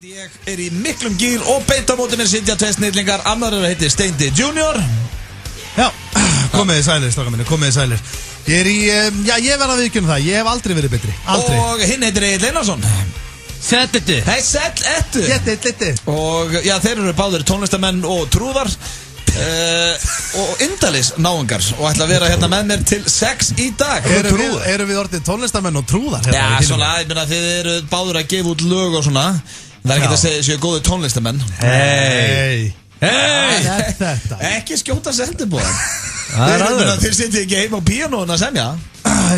Ég í miklum gýr og beint á móti mér sitja tveir snillingar. Annar heitir Steindi Junior. Já, komið sælir, strákar minni, komið sælir. Ég ég verð að viðkynna það, ég hef aldrei verið betri. Aldrei. Og hinn heitir Egill Einarsson. Sættu. Hei, sæll ettu. Liti. Og já, þeir eru báðir tónlistamenn og trúðar og indalis náungar og ætla að vera hérna með mér til 6 í dag. Erum við orðið tónlistamenn og trúðar? Já, svona, ég meina þið eru báðir að gefa út lög og svona. Það er ekki að segja séu góði tónlistamenn. Hey. Ekki skjóta sendibóðan. Þeir sitja ekki heima á píanóinu að semja.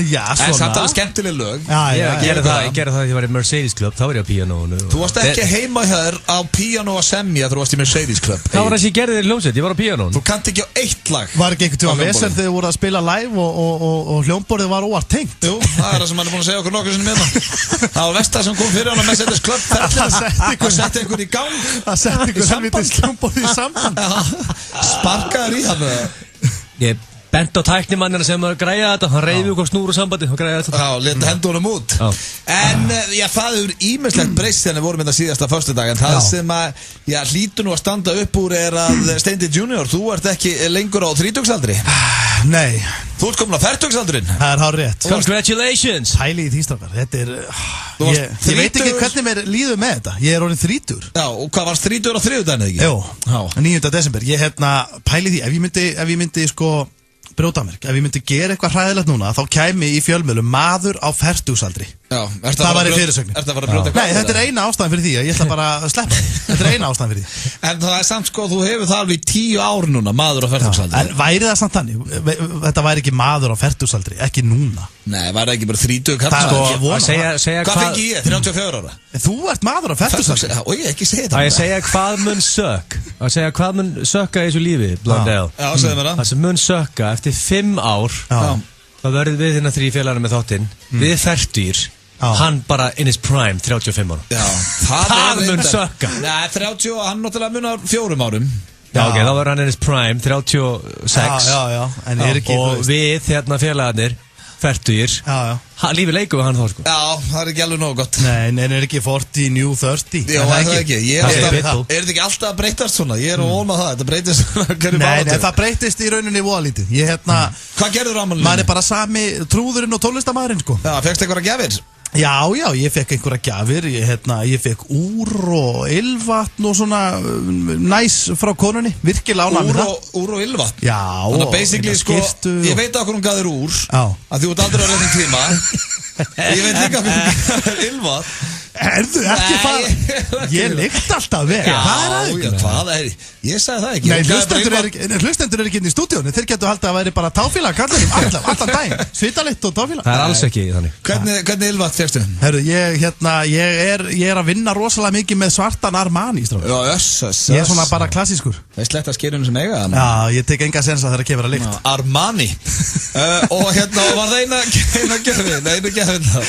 Já, svona. En samt alveg skemmtileg lög. Ég gerði það þegar ég var í Mercedes Club. Þá var ég á píanóinu. Þú varst ekki heima hér á píanó að semja þegar þú varst í Mercedes Club. Það var þess að ég gerði þér hljómsveit, ég var á píanónu. Þú kannt ekki á eitt lag. Var ekki einhvern tíma vesen þegar þið voru að spila live og hljómborðið var óvart tengt? Jú, það er það sem hann er búin að segja okkur nokkuð sinni með. Það var Vesta sem kom fyrir hann að Mercedes Club og setti einhvern í gang. Það setti einhvern helvítið hljómborðið í samband. Sparkaður í hann. Ég bent á tæknimannina sem að græja þetta. Hann reyfi okkur snúr og sambandi og græja þetta. Já, leta hendunum út. En já, það er ímislegt breyst þegar við vorum þetta síðasta föstudag. En það sem að, já, hlýtur nú að standa upp úr er að Steindi Junior, þú ert ekki lengur á 30-aldri. Nei. Þú ert komin á 40-aldrin. Það er hár rétt. Congratulations. Hæli í því, strákar. Þetta er... Ég veit ekki hvernig mér líður með þetta. Ég er orðin 30. Já, og hvað varst 30 á þriðjudaginn, ekki? Jú, 9. desember. Ég pæli því, ef ég myndi sko brjóta mér, ef ég myndi gera eitthvað hræðilegt núna, þá kæmi í fjölmiðlum maður á 40-aldri. Já, það væri fyrirsögnin. Ertu að fara að brjóta eitthvað? Nei, þetta er eina ástæðan fyrir því, ég ætla bara að sleppa því. Þetta er eina ástæðan fyrir því. En það er samt sko, þú hefur það alveg 10 ár núna, maður á 40-aldri. En væri það samt þannig? Þetta væri ekki maður á 40-aldri, ekki núna. Nei, væri ekki bara 30 kall. Hvað fengi ég? 34 ára? Þú ert maður á 40-aldri. Og ég ekki segja þetta. Að ég segja hvað mun sökk. Að segja hvað mun sökka í þessu lífi, Blondell. Já, segðu mér það. Það sem mun sökka eftir 5 ár. Þá verðum við hérna 3 félagar með þáttinn. Við fertugir. Hann bara in his prime, 35 ára. Já, það mun sökka. Nei, 30 og hann náttúrulega munar 4 árum. Já, ok, þá verður hann in his prime, 36. Já, en er ekki... Og við hérna félagarnir, fertugir. Lífið leikum við hann þá, sko. Já, það er ekki alveg nóg gott. Nei, er ekki 40, new 30? Já, það er ekki. Er þetta ekki alltaf að breytast svona? Ég er að óma það, þetta breytist hverju bátu. Nei, það breytist í rauninni voðalítið. Hvað gerður ámælunni? Maður er bara sami trúðurinn og tónlistamæðurinn, sko. Já, fékkst einhverja gjafir? Já, ég fekk einhverja gjafir. Ég fekk úr og ylvatn og svona næs frá konunni. Virkilega ánægð með það. Úr og ylvatn? Já. Þannig að basically, sko, ég veit okkur hún gaf þér úr. Já. Að þú ert aldrei á réttum tíma. Ég veit líka okkur hún gaf þér ylvatn. Erðu ekki fara? Ég lykt alltaf vel. Hvað er það? Hvað er? Ég sagði það ekki. Nei, hlustendur eru ekki inn í stúdíónu. Þeir getur haldið að væri bara táfélag kallanum allan daginn. Svitalitt og táfélag. Það er alls ekki þannig. Hvernig ylvatn fékkstu? Herru, ég er að vinna rosalega mikið með svartan Armani, strákar. Já, öss. Ég er svona bara klassískur. Það er slett að skýrunum sem eiga það. Já, ég tek enga sensa þegar kemur að lykt. Armani. Og var það eina gjafin það?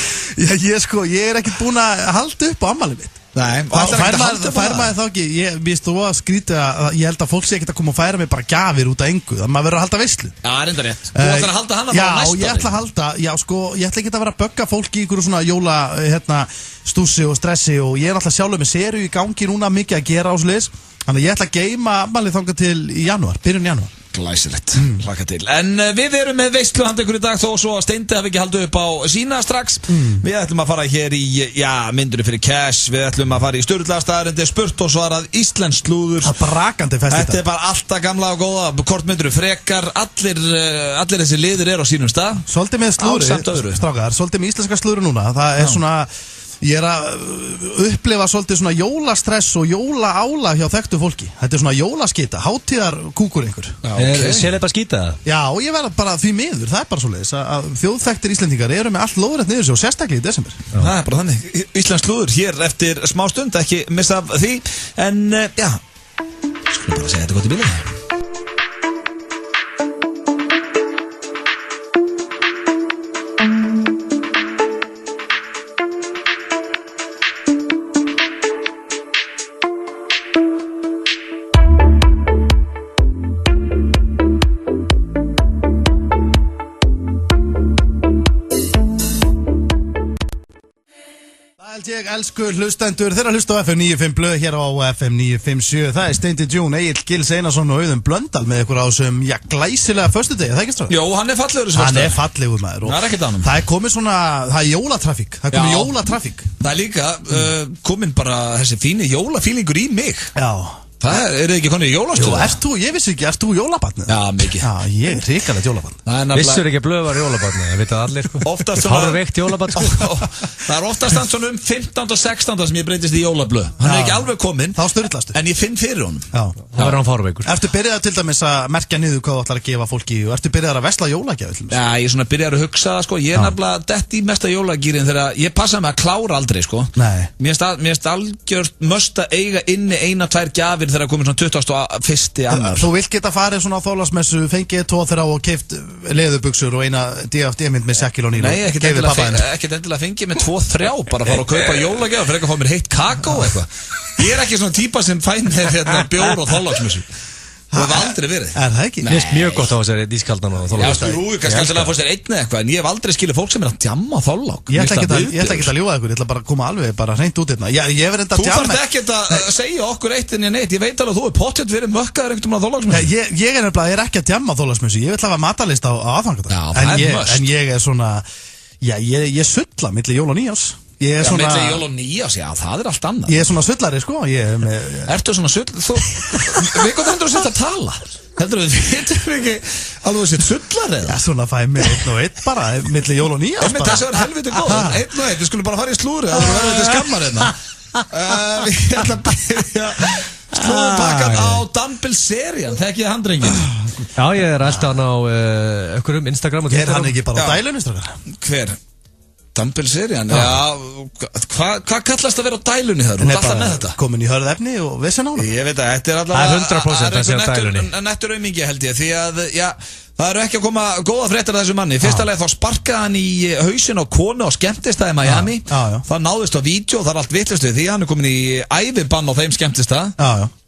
Ég er ekkert búinn að halda upp á afmælið mitt. Nei, fær maður þá ekki. Ég þú að skrýta að ég held að fólk sé ekkert að koma og færa mig bara gjafir út af engu. Þannig að maður verður að halda veislu. Já, reynda rétt. Þú ætlar að halda hana bara næsta ári. Já, ég ætla að halda. Já, sko, ég ætla ekki að vera að bögga fólki í einhverju svona jóla stússi og stressi og ég er alltaf sjálfur með seríu í gangi núna mikið að gera á svoleiðis. Þannig að ég ætla að geyma afmælið þangað til í byrjun janúar. Glæsilegt, hlakka til. En við erum með veislu handa ykkur í dag þó svo að Steindi hafi ekki haldið upp á sína strax. Við ætlum að fara hér í, myndurinn fyrir cash. Við ætlum að fara í sturlaða staðarindir, spurt og svarað, íslenskt slúður. Það er brakandi fest þetta. Þetta er bara alltaf gamla og góða, hvort myndurinn frekar. Allir þessi liðir eru á sínum stað. Svolítið með slúður, strákar, svolítið með íslenska slúður núna. Það er svona... Ég er að upplifa svolítið svona jólastress og jólaála hjá þekktu fólki. Þetta er svona jólaskita, hátíðarkúkur einhver. Sér þetta skýta það? Já, og ég verða bara því miður, það er bara svoleiðis að þjóðþekktir Íslendingar eru með allt lóðrætt niður sig og sérstaklega í desember. Það er bara þannig. Íslensk slúður hér eftir smá stund, ekki missa af því. En skulum bara segja þetta gott í bílunni. elsku hlustendur, þeirra hlusta á FM 95 blöð hér á FM 957. Það Steindi June, Egill Gils Einarsson og Auðun Blöndal með ykkur á þessum, glæsilega föstudegi, það ekki stráð? Jó, hann fallegur þessu föstudag. Hann fallegur maður. Það ekkert annað. Það komið svona, það jólatrafík. Það komið jólatrafík. Það líka komin bara þessi fíni jólafílingur í mig. Já. Það eru ekki konið í jólastöðu? Jú, ég vissi ekki, ert þú jólabarnið? Já, mikið. Já, ég er ríkalegt jólabarn. Vissur ekki blöð var jólabarnið, það veit allir sko. Oftast svona Hárveikt jólabarn sko. Það oftast svona 15. og 16. sem ég breytist í jólablöð. Hann ekki alveg kominn. Þá styrlastu. En ég finn fyrir honum. Það verður hann fárveikur. Ertu byrjað til dæmis að merkja niður hvað þú ætlar að gefa fólki og ertu byrjað að vesla jólagjafir? Já, ég svona byrjar að hugsa sko. Ég nefnilega dett í mesta jólagýrin þegar ég passa mig að klára aldrei sko. Mér finnst algjört must að eiga inni 1-2 gjafir þegar komin svona 21. annar. Þú vilt geta farið svona á Þorláksmessu, fengið 2-3 og keift leðurbuxur og eina DFD-mynd með Shaquille O'Neal. Nei, ekkert endilega fengið með 2-3, bara fara að kaupa jólagjafir fyrir ekki að fá mér heitt kakó eitthvað. Ég er ekki svona típa sem fæn með bjór og Þorláksmessu. Það hefur aldrei verið. Er það ekki? Mér finnst mjög gott á þessari dískaldan og Þorláksmessu. Já, þú kannski alltaf fórst þér einn eða eitthvað, en ég hef aldrei skilið fólk sem er að djamma Þorlák. Ég ætla ekki að ljúga ykkur, ég ætla bara að koma alveg bara hreint út hérna. Þú þarft ekkert að segja okkur eitt en ég neitt, ég veit alveg að þú er pottþétt verið mökkaður ekkert á Þorláksmessu. Ég er ekki að djamma Þorláksmessu, ég vil hafa matarlist á aðfangadag. En ég er svona, ég sulla milli jól og nýjárs. Já, milli jól og nýjárs, já, það er allt annað. Ég er svona sullari, sko. Ertu svona sullari? Við hvað heldur þú að setja að tala? Heldur við vitum ekki alveg að setja sullari eða? Já, svona fæði mig 1 og 1 bara, milli jól og nýjárs bara. Þessi var helviti góð, 1 og 1, við skulum bara fara í slúri, það er helviti skammar hérna. Við ætla að byrja slúðupakkan á Dan Bilzerian, þekkið handrengin. Já, ég er alltaf hann á einhverjum Instagram og Twitter. Er hann ekki bara á dælunni, strákar? Hver? Dan Bilzerian, já, hvað kallast að vera á dælunni þar? Þú ert alltaf með þetta? Komin í hörðefni og vissin á hann? Ég veit að þetta er allavega 100% að segja dælunni. Nettur aumingi held ég, því að, já, það eru ekki að koma góða fréttir af þessu manni. Fyrsta leið þá sparkaði hann í hausin á konu á skemmtistað í Miami. Það náðist á vídeo og það er allt vitlust við því hann er komin í ævibann á þeim skemmtistað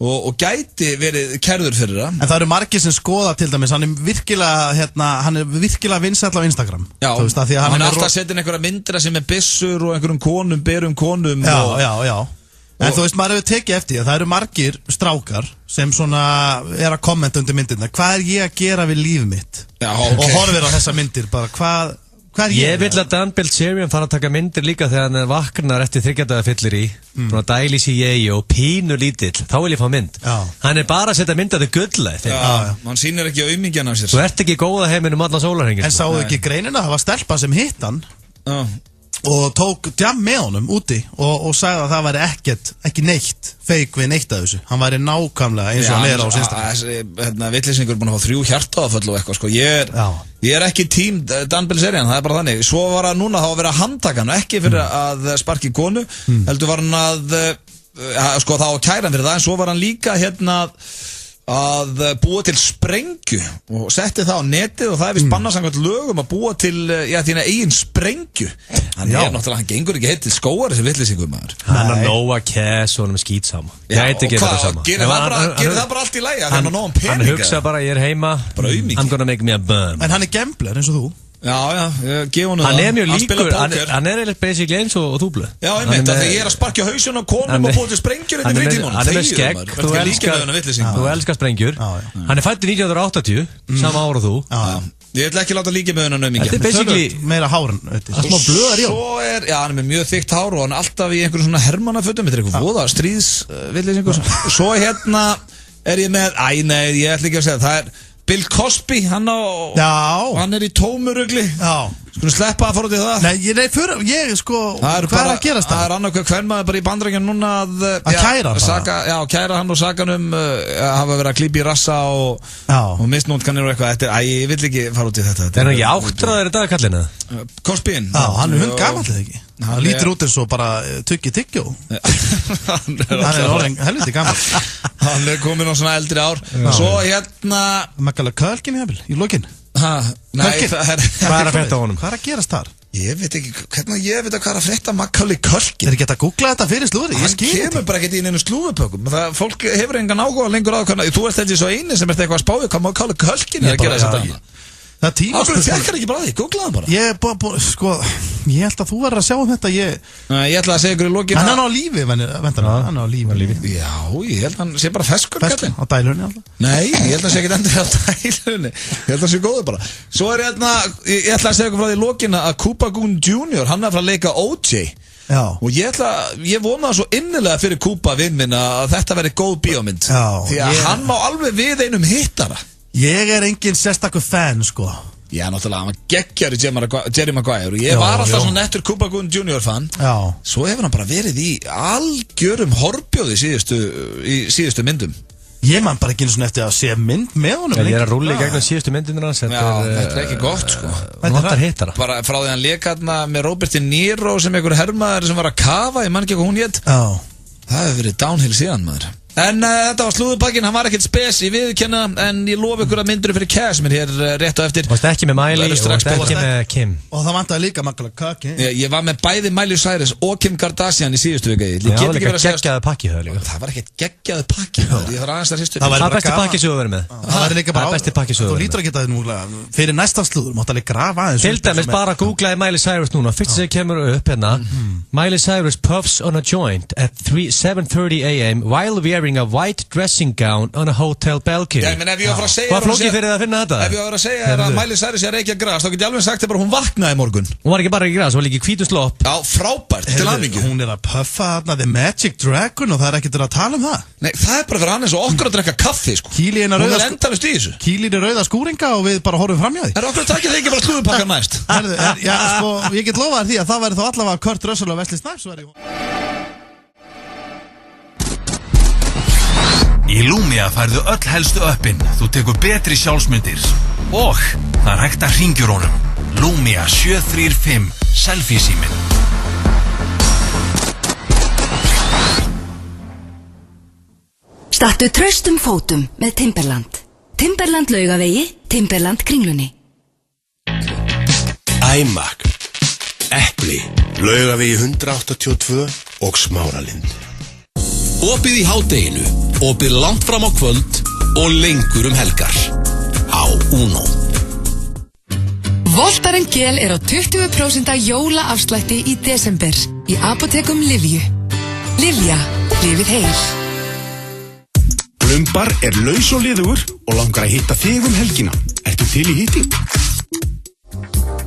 og gæti verið kærður fyrir það. En það eru margir sem skoða til dæmis, hann er virkilega vinsæll á Instagram. Já, hann er alltaf að setja inn einhverja myndra sem er byssur og einhverjum konum, berum konum. Já. En þú veist, maður hefur tekið eftir að það eru margir strákar sem svona er að kommenta undir myndirna. Hvað er ég að gera við líf mitt? Og horfir á þessa myndir, bara hvað er ég? Ég vil að Dan Bilzerian fara að taka myndir líka þegar hann vaknar eftir 3 daga fyllir í svona dæli sig og pínu lítill, þá vil ég fá mynd. Hann er bara að setja mynd að þau gulla hann sýnir ekki á aumingjana á sér. Þú ert ekki góða heiminum allan sólarhengin. En sáu ekki greinina, það var stelpa sem hitt hann og tók djam með honum úti og sagði að það væri ekki neitt feik við neitt af þessu. Hann væri nákvæmlega eins og hann er á Instagram. Vitleysingur er búin að fá 3 hjartaáföll og eitthvað sko. Ég er ekki tím Dan Bilzerian, það er bara þannig. Svo var hann núna þá að vera handtakan, ekki fyrir að sparki konu, heldur var hann að sko þá að kæra hann fyrir það, en svo var hann líka að búa til sprengju og setti það á netið og það er vist bannað samkvæmt lögum að búa til þína eigin sprengju. Hann gengur ekki heitt til skóar þessi vitleysingur maður. Hann er nóga cash og hann er skýtsama. Ég geti gera það sama. Gerir það bara allt í lagi að hann er nógan peninga? Hann hugsa bara ég er heima, I'm gonna make me a bum. En hann er gambler eins og þú. Já, ég gef honum það. Hann er mjög líkur, hann er eiginlega basically eins og þú blöð. Já, ég meint að þegar ég er að sparkja hausun á konum og búið til sprengjur inn í frítímanum. Hann er með skegg, þú elskar sprengjur. Hann er fættur 1980, sama ára og þú. Ég ætla ekki að láta líka með hennan um Þetta er basically meira hárn. Það smá blöðar í hann. Já, hann er með mjög þykkt hár og hann er alltaf í einhverjum svona hermannafötum. Þetta er eitthvað voða stríðsvillisingur. Svo hérna er ég með, ég ætla ekki að segja, það er Bill Cosby, hann er í tómurugli. Skulum sleppa að fara út í það. Nei, sko, hvað er að gerast það? Það er annað hvern maður bara í Bandaríkjunum núna að kæra hann. Já, kæra hann og saka hann hafa verið að klípa í rassa og misnótkanir og eitthvað. Ég vill ekki fara út í þetta. Er hann ekki áttræður í dag, kallina? Cosbyn? Já, hann er hundgamall eða ekki? Hann lítur út eins og bara tyggjó. Hann er orðin helviti gammal. Hann er komin á svona eldri ár. Svo hérna Macaulay Culkin í lokin. Nei, hvað er að frétta á honum? Hvað er að gerast þar? Ég veit ekki, hvernig ég veit að hvað er að frétta Macaulay Culkin. Er ekki að googla þetta fyrir slúðri? Hann kemur bara ekkert í einu slúðupökum. Fólk hefur engan áhuga lengur á hvernig. Þú ert þessi svo eini sem ert eitthvað að spáði hvað Macaulay Culkin er að gera þess að dana. Það er tíma Akkur fjekkar ekki bara því, googlaði bara Ég held að þú verður að sjá þetta Ég ætla að segja ykkur í lokin Hann er á lífi, hann er á lífi Já, ég held að hann sé bara feskur Feskur, á dælunni alltaf Nei, ég held að hann sé ekki endur á dælunni Ég held að hann sé góður bara Svo er ég ætla að segja ykkur frá því í lokin að Cuba Gooding Jr. Hann er frá að leika OJ Já. Og ég vona það svo innilega fyrir Cuba vinn minn að þetta verði góð bíómynd Því að hann má alveg við einum hittara Ég er engin sérstakur fan, sko Já, náttúrulega, hann var geggjari Jerry Maguire Og ég var alltaf svona nettur Cuba Gooding Jr. fan Svo hefur hann bara verið í algjörum horfbjóði í síðustu myndum Ég man bara ekki eins og eftir að sé mynd með honum Ég er að rúlla í gegnum síðustu myndinu hans Já, þetta er ekki gott, sko Hann vantar hittara Bara frá því hann lék hérna með Robert De Niro sem einhver hermaður sem var að kafa Ég man ekki hvað hún hét Það hefur verið downhill síðan, maður En þetta var slúðupakkin, hann var ekkert spes í viðurkenna En ég lofi ykkur að myndur fyrir Cashmere hér rétt á eftir Varst ekki með Miley og varst ekki með Kim Og það vantaði líka makkulega kaki Ég var með bæði Miley Cyrus og Kim Kardashian í síðustu vika Það var líka geggjaði pakki Það var ekkert geggjaði pakki Ég þarf aðeins að hristu Það var besti pakki sem þú verið með Það er líka bara besti pakki sem þú lítur að geta þetta núlega Fyrir næsta slúður mátt alveg grafa aðeins Til dæmis bara googlaði Miley Cyrus núna Fyrst sem kemur upp hérna Miley Cyrus puffs on a joint at 7:30 a.m. while wearing a white dressing gown on a hotel balcony. Já, menn ef ég var að fara að segja Hvað flókið fyrir það að finna þetta? Ef ég var að segja að Miley Cyrus er ekki að gras þá get ég alveg sagt þér bara hún vaknaði í morgun Hún var ekki bara í gras, hún var líka í hvítum slopp Já, frábært, til hamingju Hún er að puffa þarna The Magic Dragon og það er ekkert að tala um það Nei, það er bara fyrir hann eins og okkur að drekka kaffi sko. Hún er endalust í þessu Kýlir í rauða skúringa og við bara horfum framjá því Er okkur að taka þig ekki bara slúðupakkan næst Já, sko, ég get lofað því að það væri þá allavega Kurt Russell og Wesley Snipes Í Lumia færðu öll helstu öppin, þú tekur betri sjálfsmyndir og það er hægt að hringjur honum. Lumia 735 Selfie síminn. Stattu traustum fótum með Timberland. Timberland Laugavegi, Timberland Kringlunni. Æmak, Epli, Laugavegi 182 og Smáralind. Opið í hádeginu, opið langt fram á kvöld og lengur helgar. Á Uno. Voltaren Gel er á 20% jólaafslætti í desember í apótekum Livju. Livja, lifið heil. Lumbar er laus og liðugur og langar að hitta þig helgina. Ertu til í hitting?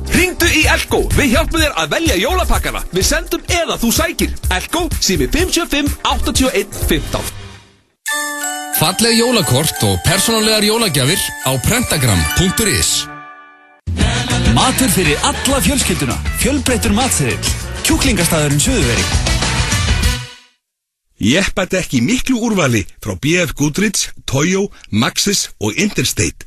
Hringdu í Elko, við hjálpum þér að velja jólapakkana. Við sendum eða þú sækir. Elko, sími 575 81 15. Falleg jólakort og persónulegar jólagjafir á prentagram.is. Matur fyrir alla fjölskylduna. Fjölbreyttur matseðill. Kjúklingastæðurinn Suðurveri. Jeppadekk í miklu úrvali frá BF Goodrich, Toyo, Maxxis og Interstate.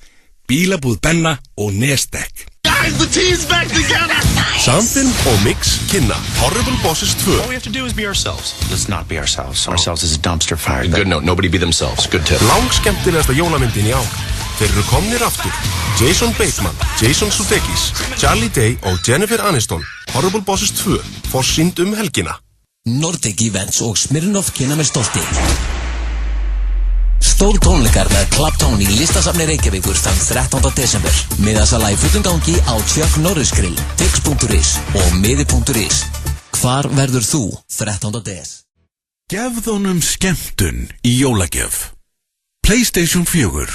Bílabúð Benna og Nestek. Guys, the team's back together! Samfinn og Mix kynna Horrible Bosses 2. All we have to do is be ourselves. Let's not be ourselves. Ourselves is a dumpster fire. Good note, nobody be themselves. Good tip. Langskemmtilegasta jólamyndin í ár. Þeir eru komnir aftur. Jason Bateman, Jason Sudeikis, Charlie Day og Jennifer Aniston. Horrible Bosses 2. Forsýnd helgina. Nordic Events og Smirnoff kynna með stolti. Stór tónleikar með Clapton í listasafni Reykjavíkur þann 13. desember. Miðasala í fullum gangi á Chuck Norris Grill, tix.is og miði.is. Hvar verður þú 13. des? Gefð honum skemmtun í jólagjöf. PlayStation 4.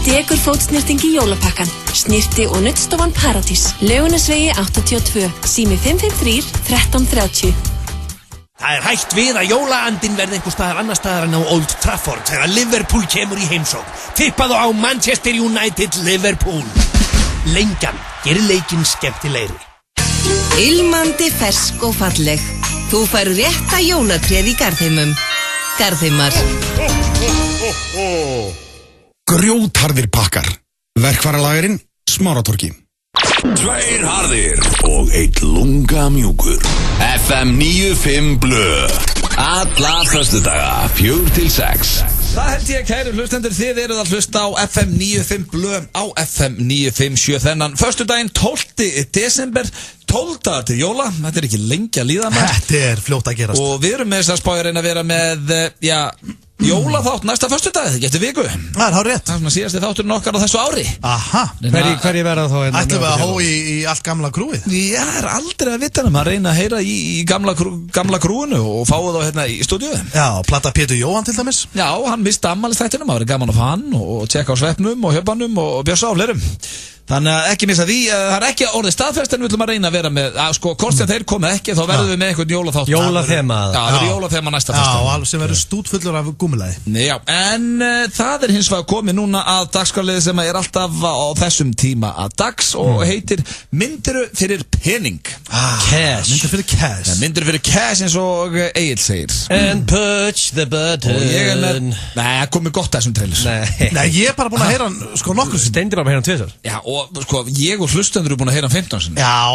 Degur fótsnirting í jólapakkan. Snirti og nuddstofan Paradís. Laugarnesvegi 82. Sími 553 1330. Það er hægt við að jólaandinn verði einhver staðar annar staðar en á Old Trafford þegar Liverpool kemur í heimsókn. Tippaðu á Manchester United Liverpool. Lengjan gerir leikinn skemmtilegri. Ilmandi, fersk og falleg. Þú fær rétta jólatréð í Garðheimum. Garðheimar. Grjótharðir pakkar. Verkvaralagerinn Smáratorgi. Tveir harðir og eitt lunga mjúkur. FM 95 Blö. Alla föstudaga 4-6. Það held ég, kæru hlustendur, þið eruð að hlusta á FM 95 Blö á FM 957 þennan föstudaginn 12. desember, 12. til jóla. Þetta er ekki lengi að líða með. Þetta er fljótt að gerast. Og við erum með þess að spája reyna að vera með, jólaþátt næsta föstudag, eftir viku. Það er hár rétt. Það er svona síðasti þátturinn okkar á þessu ári. Aha. Hverju verða þá? Ætlum við að hóa í allt gamla krúið? Já, er aldrei að vita maður reyna að heyra í gamla krúinu og fáið þá hérna í stúdíu. Já, plata Pétur Jóhann til dæmis. Já, hann misti afmælisþættinum, það var gaman að fá hann og tjekka á Sveppnum og Hjöpanum og Björsa og fleirum. Þannig að ekki missa því, það er ekki orðið staðfest en við ætlum að reyna að vera með, sko, hvort sem þeir komið ekki þá verðum við með einhvern jólaþátt. Jólaþema. Já, það verður jólaþema næsta fyrsta. Já, alveg sem verður stútfullur af gúmulagi. Já, en það er hins vegar komið núna að dagskrárliði sem er alltaf á þessum tíma að dags og heitir Myndiru fyrir pening. Cash. Myndir fyrir cash. Ja, myndiru fyrir cash eins og Egill segir. And push the button. Og ég er með, nei, komið gott að þessum trailers. Nei, ég er bara búin að heyra hann, sko, nokkur sem. Steindi bara með heyra hann tvisar. Já, og sko, ég og hlustendur eru búin að heyra hann 15 sinni. Já,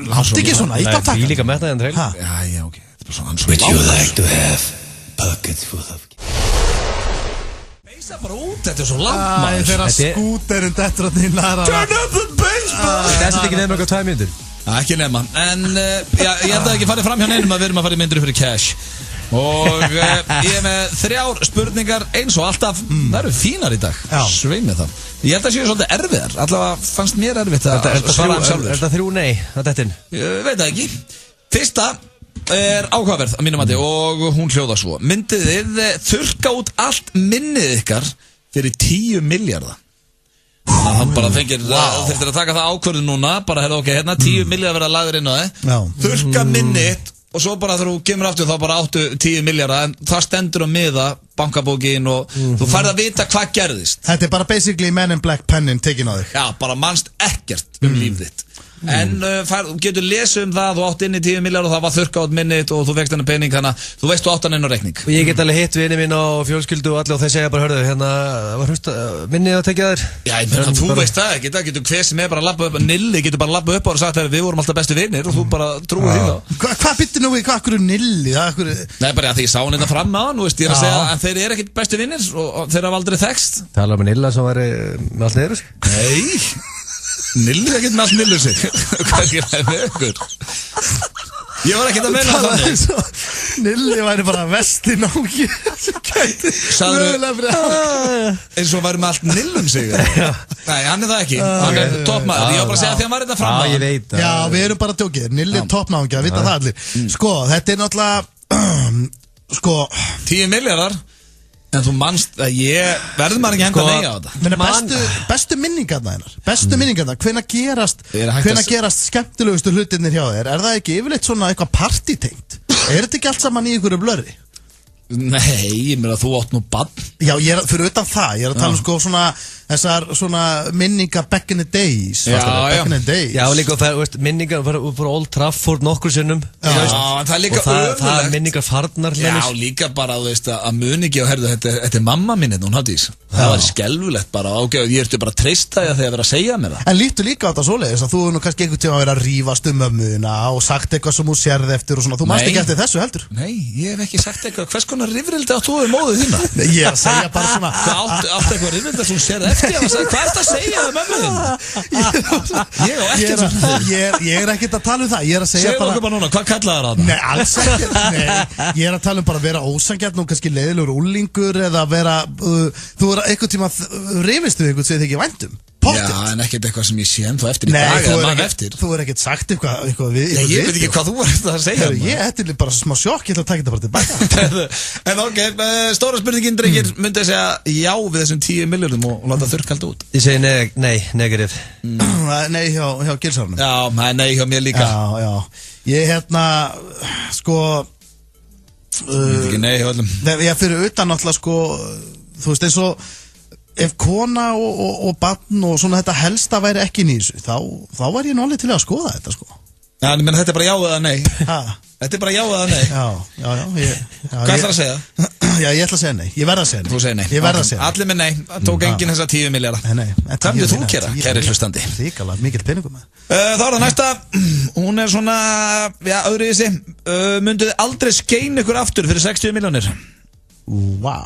látt ekki svona, ít átaka. Nei, því líka með það en trailer. Já, ok. Þetta er bara svona hans. Would you like to have pockets full of... Beisa bara út, þetta er svo langt maður. Þegar skúterinn dettur að þín læra. Turn up the bass, man. Þetta er ekki nefnir okkur 2 mínútur. Ekki nema, en ég held að ekki farið fram hjá neinum að við erum að fara í myndir fyrir cash. Og ég er með 3 spurningar eins og alltaf. Það eru fínar í dag, sveið með það. Ég held að það séu svolítið erfiðar, allavega fannst mér erfitt að svara þeim sjálfur. Er þetta 3 nei, það dettin? Ég veit það ekki. Fyrsta er áhugaverð að mínum mati og hún hljóðar svo. Myndið þið þurrka út allt minnið ykkar fyrir 10 milljarða? Þannig að hann bara þurftir að taka það ákvörðu núna. Bara ok, hérna 10 milljarða verða lagður inn á þið. Þurrka minnið og svo bara þegar þú kemur aftur þá bara áttu 10 milljarða en það stendur á miða bankabókin og þú færð að vita hvað gerðist. Þetta er bara basically Men in Black pennin tekin á þig. Já, bara manst ekkert líf þitt. En þú getur lesið það, þú átt inn í 10 milljarða og það var þurrka át minnið og þú vekst henni pening þannig að þú veist þú átt hann inn á reikning. Og ég get alveg hitt vinið mín og fjölskyldu og allir og þeir segja bara hörðu hérna, var minnið að tekja þér? Já, ég meina þú veist það ekki, það getur hver sem er bara að labba upp, Nilli getur bara að labba upp og sagt að við vorum alltaf bestu vinir og þú bara trúið því þá. Hvað byttir nú við, hvað akkur Nilli? Nei, bara því ég sá hann þetta fram á hann, ég er að segja að þeir eru ekkit bestu vinir og þeir hafa aldrei þekkst. Talar um Nilla sem væri með allt niður? Nei, Nilli er ekkert með allt nillu sig. Hvað er það með ykkur? Ég var ekkert að meina þannig. Nilli væri bara vesti náki. Eins og væri með allt nillum sig. Nei, hann er það ekki. Hann er toppmaður. Ég var bara að segja því að hann var þetta fram á. Já, ég veit það. Já, við erum bara tjókir. Nilli er toppnáki, það vita það allir. Sko, þetta er náttúrulega sko 10 milljarðar. En þú manst að verður maður ekki henda neyja á þetta. Bestu minningarna hennar. Bestu minningarna, hvenær gerast skemmtilegustu hlutirnir hjá þér? Er það ekki yfirleitt svona eitthvað partytengt? Er þetta ekki allt saman í einhverju blöri? Nei, ég meina þú átt nú bann. Já, fyrir utan það, ég er að tala um sko svona þessar svona minningar back in the days. Já, líka minningar fyrir Old Trafford nokkur sinnum. Já, en það er líka öfulegt. Það er minningar farnar. Já, líka bara, þú veist, að muni ekki og herðu, þetta er mamma mín hérna, hún Hafdís. Það var skelfulegt bara, ég ertu bara að treysta því að þegar vera að segja mér það. En lítu líka á þetta svoleiðis að þú nú kannski einhvern tíma að vera að rífast mömmuna og sagt eitthvað sem hún sérði eftir og svona, þú manst ekki eftir þessu heldur. Nei, ég hef ekki sagt eitthvað, hvers konar rifrildi átt þú við móðu þína? Ég er að segja bara svona Hvað átt eitthvað rifrildi sem hún sérði eftir og sagði, hvað er þetta að segja við mömmu þín? Ég er ekkert að tala um það, ég er að segja bara Segðu okkur bara núna, hvað kallaði það á það? Nei, alls ekkert, nei, ég er að tala um bara að vera ósanngjarn og kannski leiðilegur úlingur eða vera, þú er einhvern tíma rifist við einhvern sem þið ekki væntum. Já, en ekkert eitthvað sem ég sé ennþá eftir í dag eða mann eftir. Þú er ekkert sagt eitthvað við. Nei, ég veit ekki hvað þú ert að segja. Þetta er bara smá sjokk, ég ætla að taka þetta bara tilbaka. En ok, stóra spurningin, drengir, myndi að segja já við þessum 10 milljörðum og láta þurrkalda út? Ég segi nei, negativ. Nei hjá Gilsarunum. Já, nei hjá mér líka. Já. Ég sko ekki nei hjá öllum. Ég fyrir utan náttúrulega sko, þú veist eins og ef kona og barn og svona þetta helsta væri ekki nýsu, þá var ég nú alveg til að skoða þetta sko. Já, en þetta er bara já eða nei. Þetta er bara já eða nei. Já. Hvað ætlar að segja? Já, ég ætla að segja nei. Ég verð að segja nei. Þú segir nei. Ég verð að segja nei. Allir með nei. Það tók enginn þessa 10 milljarða. Nei. Hvað myndir þú gera, kæri hlustandi? Ríkala, mikill peningum með. Þá er það næsta. Hún er svona, öðru í þessi. Mynduð aldrei skein ykkur aftur fyrir 60 milljónir? Vá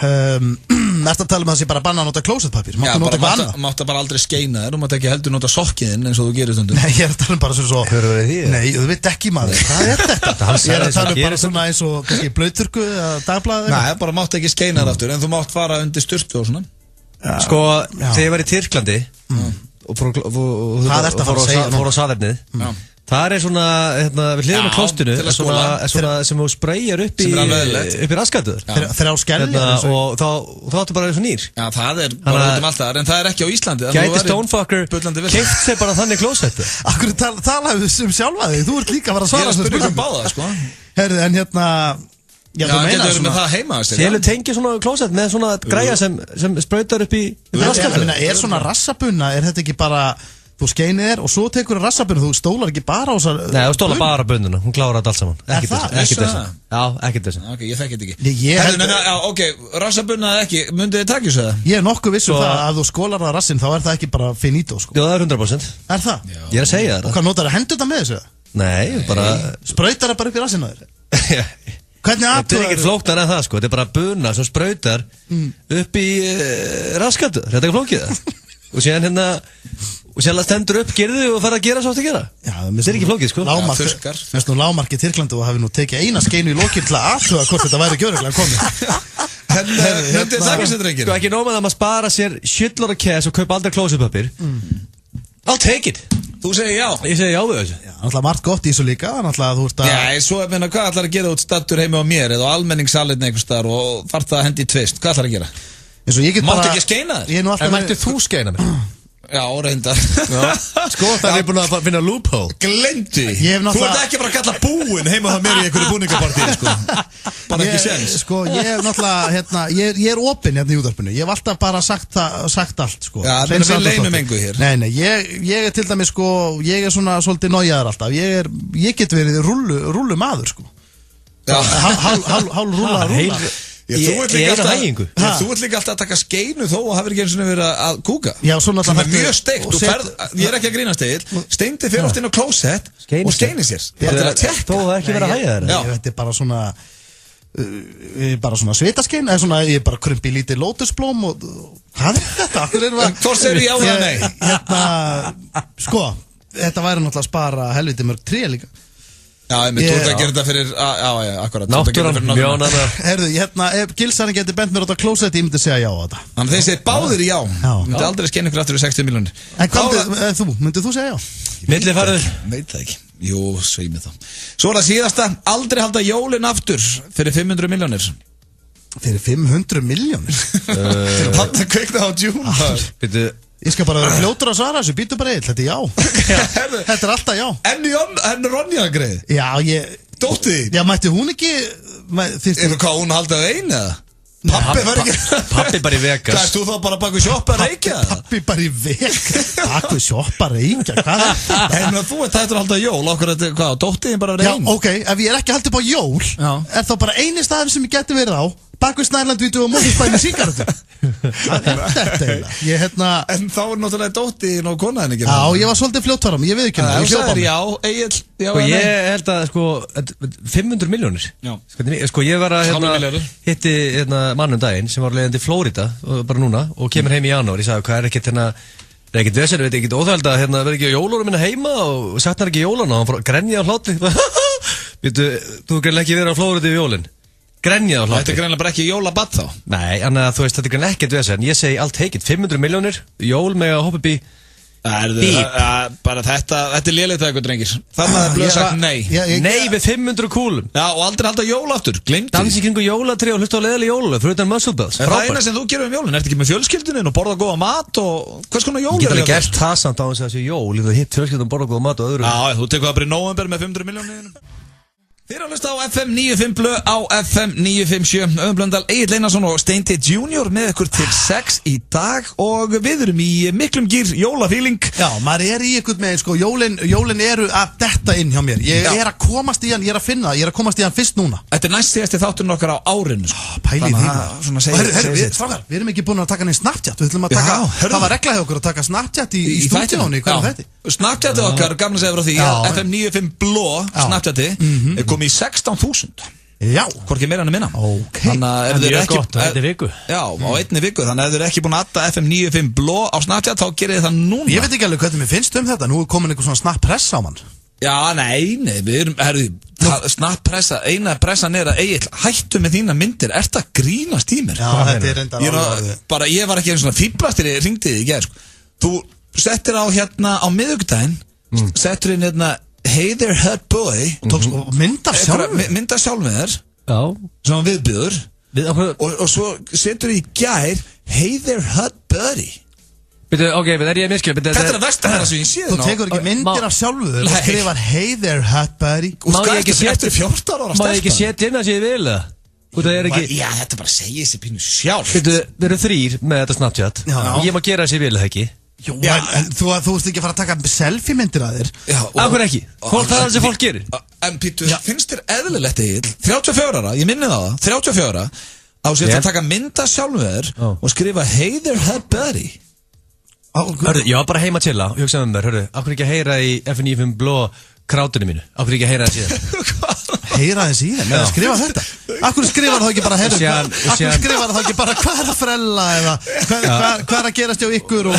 Næst að tala um það sé bara banna að nota klósettpapír Máttu bara aldrei skeina þér og máttu ekki heldur nota sokkiðinn eins og þú gerir stundum Nei, ég er að tala um bara svo Nei, þú veit ekki maður, hvað er þetta? Ég er að tala um bara svona eins og kannski blauturku eða dagblaði Nei, bara máttu ekki skeina þér aftur en þú mátt fara undir sturtu og svona Sko, þegar ég var í Tyrklandi og fór á saðefnið Það er svona, við hliðum á klostinu svona sem þú sprayjar upp í raskatuður Þrjá skeljar og þá áttu bara eins og nýr Já, það er bara út alltaf, en það er ekki á Íslandi Gæti Stonefucker keipt sér bara þannig klósettu Akkur talaðu sjálfa þig, þú ert líka að fara að svara Ég er að spyrja báða, sko Herðu, en hérna Já, þú getur verið með það heima Selur tengi svona klósett með svona græja sem sprautar upp í raskatuður Er svona rassabunna, er þetta ekki bara Þú skeinir þér og svo tekur þér rassabunna Þú stólar ekki bara á þessar Nei, þú stólar bara bunnuna, hún klárar þetta allt saman Ekki þess Já, ekki þess Ok, ég þekki þetta ekki Ok, rassabunna eða ekki, myndið þið takja svo það? Ég er nokkuð viss um það að ef þú skólar það rassin þá er það ekki bara finito sko. Já, það er 100% Er það? Ég er að segja það Og hvað notar það, hendur þetta með þessu? Nei, bara Sprautar það bara upp í rassinu þér? Hvernig Þetta er ekkert flóknar en það sko Þetta er bara bunna sem sprautar upp í raskatu Þetta er ekki flókið það Og síðan og sérlega stendur upp, gerðu og fara að gera svo að gera Já, þetta er ekki flókið sko Mest nú lágmark í Tyrklandi og hafi nú tekið eina skeinu í lokinn til að aðtuga hvort þetta væri gjöruglega komið Myndið það ekki sér drengir Sko ekki nóg með að maður spara sér shitload of cash og kaupa aldrei klósettpapír I'll take it Þú segir já Ég segi já við þessu Já, náttúrulega margt gott í þessu líka Náttúrulega þú ert að Já, svo ég meina, hvað ætlar að gera út stattur heima á mér eða á almenningssalit einhvers staðar og þarf það að hendi í tvist Hvað ætlar að gera? Máttu ekki skeina þér? En mætti þú skeina mér? Já, reyndar Sko, það er búin að finna loophole Glendi Þú ert ekki bara að kalla búinn heima það mér í einhverju búningapartíð sko. Bara ekki sens Sko, ég hef náttúrulega ég er opinn hérna í útvarpinu Ég hef alltaf bara sagt allt sko. Já, við leynum engu hér Nei, ég er til dæmis sko Ég er svona svolítið nójaður alltaf Ég get verið rullu maður sko Hálf rúlla Þú ert líka alltaf að taka skeinu þó og hafið ekki eins og verið að kúka Já, svona sem er mjög steikt Ég er ekki að grínast til Steindi fyrir oft inn á klósett og skeini sér Þó það ekki verið að hægja þér Þetta er bara svona svitaskein eða svona ég er bara krumpi lítið lótusblóm og hvað er þetta? Hvort segir ég á það nei? Sko, þetta væri náttúrulega að spara helviti mörg tré líka Já, þú ert að gera þetta fyrir akkurat Náttúran, mjónana Herðu, ef Gilsarinn geti bent mér út á klósetti ég myndi segja já á þetta Þannig þeir segir báðir já Myndi aldrei skeina ykkur aftur við 60 miljónir En hvað myndið þú segja já? Millifarður Veit það ekki Jú, svei mig þá Svo er það síðasta Aldrei halda jólin aftur fyrir 500 miljónir Fyrir 500 miljónir? Þetta kveikna á djúm Ég skal bara vera fljótur að svara þessu, býtu bara eitt, þetta er já Þetta er alltaf já En Ronja greið? Já, Dóttið? Já, mætti hún ekki Hvað, hún haldið einn eða? Pappi bara í Vegas Hvað, þú þá bara baku sjoppa að reykja? Pappi bara í Vegas Baku sjoppa að reykja, hvað er það? En þú ert hættur að halda jól Okkur, hvað, dóttiðin bara verið einn? Já, ok, ef ég er ekki haldið upp á jól Er þá bara eini staður sem ég geti verið á Baku Snærlandvítu og Móðursbæni sígarettu Þetta eiginlega En þá er náttúrulega dóttiðin og konaðin ekki Já, ég var svolítið fljóttvaram, ég veit ekki Þú sagðir já, Egill Og ég held að, 500 miljónir Sko, ég var að hitti mannum daginn sem var leiðandi í Flórida bara núna og kemur heim í janúar Ég sagði, hvað er ekkert Það er ekkert vesir, ekkert óþægilegt að verði ekki á jólunum minna heima og sagt hann ekki jólun og hann fór að grenja á hlátri Þú greinlega ekki verið á Flórida í jólin Grenja á hlátri Þetta er greinlega bara ekki jólabatt þá Nei, þannig að þú veist, þetta er greinlega ekkert vesir en ég segi allt heikið, 500 miljónir jól með að hoppa upp í Bara þetta er léleitt eitthvað drengir Þannig að það er blöð sagt nei Nei við 500 kúlum Já og aldrei halda jól aftur, gleymdu Dansi kringu jólatri og hlusta á leðileg jóluleg fyrir utan muscle bells Það er eina sem þú gerir jólin, ertu ekki með fjölskylduninn og borða góða mat og hvers konar jól Ég get alveg gert það samt á þess að þessi jól Þú hitt fjölskyldun og borða góða mat og öðru Já, þú tekur það bara í nóvember með 500 miljónir Þið eru að hlusta á FM 95 blöð á FM 957 Öðumblöndal, Egill Einarsson og Steindi Junior með ykkur til 6 í dag og við erum í miklum gýr jólafíling Já, maður er í ykkur með, sko, jólin eru að detta inn hjá mér Ég er að komast í hann, ég er að finna, ég er að komast í hann fyrst núna Þetta er næst síðasti þátturinn okkar á árinu Pælið því Strákar, við erum ekki búin að taka neins Snapchat Við ætlum að taka, það var regla hjá okkur að taka Snapchat í stúdíónu Snapchatið okkar, gamla segja frá því FM 95 blöð Snapchatið komið í 16.000 Já. Hvorki meira en að minna. Ok. Þannig að ef þið ekki... Gott, þetta viku. Já, á einni viku. Þannig að ef þið ekki búin að adda FM 95 Bló á Snapchat, þá gerir þið það núna. Ég veit ekki alveg hvernig mér finnst þetta. Nú komin einhver svona snapp-press á mann. Já, nei, við erum, snapp-pressa, eina pressan að Egill, hættu með þína myndir, ert að grínast í mér? Já, þetta reyndar alveg. Ég var ekki einu svona fíblastir, ég ringdi þig í gær, sko. Þú settir á miðvikudaginn, settir inn Hey there hot boy, mynd af sjálf með þér, svona viðbjöður, og svo settur í gær Hey there hot buddy. Ok, er ég miskil? Þetta er að versta það sem ég sé Þú tekur ekki myndir af sjálfuður og skrifar Hey there hot buddy. Og skættur eftir 14 ára stelpa. Má ég ekki setja inn að sé ég vil það? Já, þetta bara segir þessi pínu sjálf. Við erum 3 með þetta Snapchat. Ég má gera þessi ég vil það ekki. Jú, þú veist ekki að fara að taka selfie myndir að þér. Af hverju ekki? Það er það sem fólk gerir. En Pítur, finnst þér eðlilegt Egill, 34 ára, ég minni það, 34 ára, á sér að taka mynda sjálfur og skrifa Hey there hot buddy. Ég var bara heima að chilla og hugsaði með mér, hörru, af hverju ekki að heyra í FN95 Bló krátinu mínu? Af hverju ekki að heyra það síðan? Heyra það síðan? Eða skrifa þetta? Af hverju skrifa það ekki bara af hverju skrifa það ekki bara hvað er að frella eða hvað er að gerast hjá ykkur og...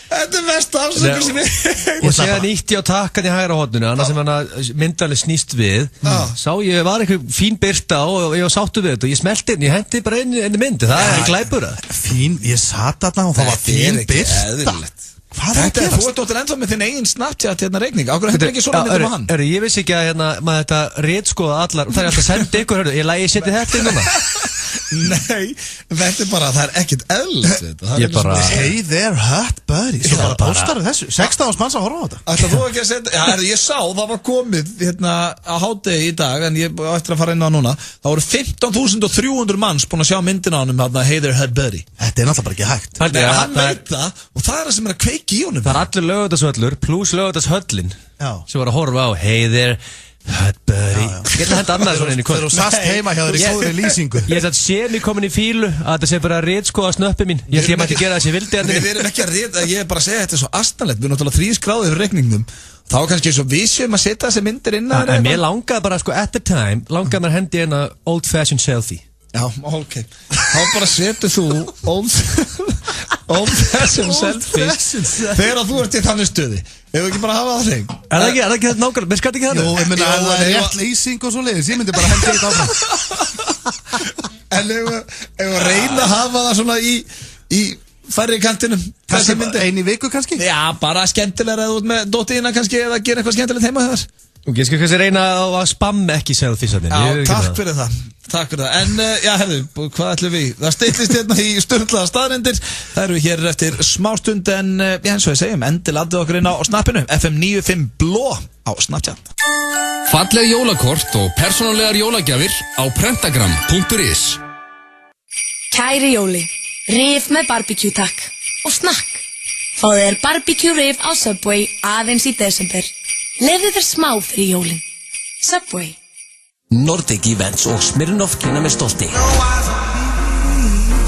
Þetta er mest afsökkur sem ég... Og séðan ítti á takkan í hægra hodnunu, annars sem hann myndalega snýst við, sá ég var eitthvað fín birta og ég var sáttu við þetta og ég smelti inn, ég hendi bara inn mynd, það er glæpur það. Fín, ég satt þarna og það var fín birta. Hvað er að gerast? Þú ert óttir ennþá með þinn eigin Snapchat reikning, ákveður hendur ekki svona myndir með hann? Ég vissi ekki að maður þetta rétskoða allar, það er alltaf að senda ykkur, ég seti þetta inn núna. Nei, þetta er bara, það er ekkert eðlilegt. Hey there hot buddy. Svo bara postar þessu, 16 manns að horfa á þetta. Ætla þú ekki að setja, ég sá, það var komið á hádegi í dag, en ég ætla að fara inn á núna. Það voru 15.300 manns búin að sjá myndina á honum, Hey there hot buddy. Þetta er náttúrulega bara ekki hægt. Hann veit það, og það er það sem er að kveiki í honum. Það er allir lögutarsvöllur, pluss lögutarshöllin, sem var að horfa á Hey there hot buddy. Getur þetta annað svona inn í kvöld? Þegar þú sast heima hjá þér í góðri lýsingu. Ég er sem ég komin í fílu að þetta sé bara að rétskoða snöppi mín. Ég mætti gera það sem ég vildi. Við erum ekki að rétt, ég er bara að segja þetta er svo astanlegt. Við erum náttúrulega 3 skráðið fyrir reikningnum. Þá er kannski svo vísjum að setja þessi myndir inn að mér langaði bara, at the time, langaði mér hendi inn að old fashion selfie. Já, ok. Þá bara setur þú old fashion selfie þegar þú ert í þannig stöði. Hefur ekki bara að hafa það hrein? Er það ekki þetta nákvæmlega? Mér skalt ekki það? Jú, ég meina að það er rétt lýsing og svo leiðis. Ég myndi bara hendi þetta áfram. En ef að reyna að hafa það svona í færri kantinum. Kannski einu viku kannski? Já, bara skemmtilega eða út með dóttiðina kannski eða gera eitthvað skemmtilegt heima þar. Og ég skal kannski reyna að spamma ekki selfie-sarnir. Já, takk fyrir það. En, já, hefðu, hvað ætlum við? Það steytlist hérna í sturglaða staðrendir. Það eru við hér eftir smástund en, eins og ég segjum, endiladdið okkur inn á snappinu. FM95 Bló á Snapchat. Falleg jólakort og persónulegar jólagjafir á prentagram.is. Kæri jóli, rif með barbecue takk. Og snakk. Fáðu þér barbecue rif á Subway aðeins í desember. Lefðu þér smá fyrir jólin. Subway. Nordic Events og Smirnoff kynna með stolti.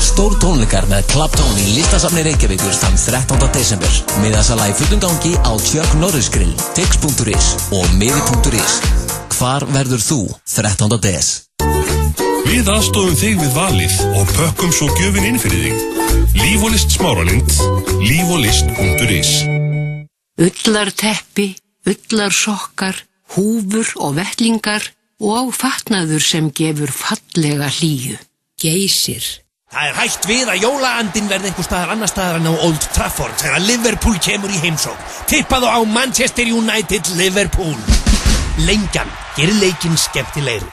Stór tónleikar með Clapton í listasafni Reykjavíkur þann 13. desember. Miðasala í fullum gangi á Chuck Norris Grill, tix.is og miði.is. Hvar verður þú 13. des? Við aðstofum þig við valið og pökkum svo gjöfin inn fyrir þig. Líf og list Smáralind, lífoglist.is. Ullarteppi, ullarsokkar, húfur og vettlingar og fatnaður sem gefur fallega hlýju. Geysir. Það er hægt við að jólaandinn verði einhver staðar annar staðar en á Old Trafford þegar Liverpool kemur í heimsókn. Tippaðu á Manchester United Liverpool. Lengjan gerir leikinn skemmtilegri.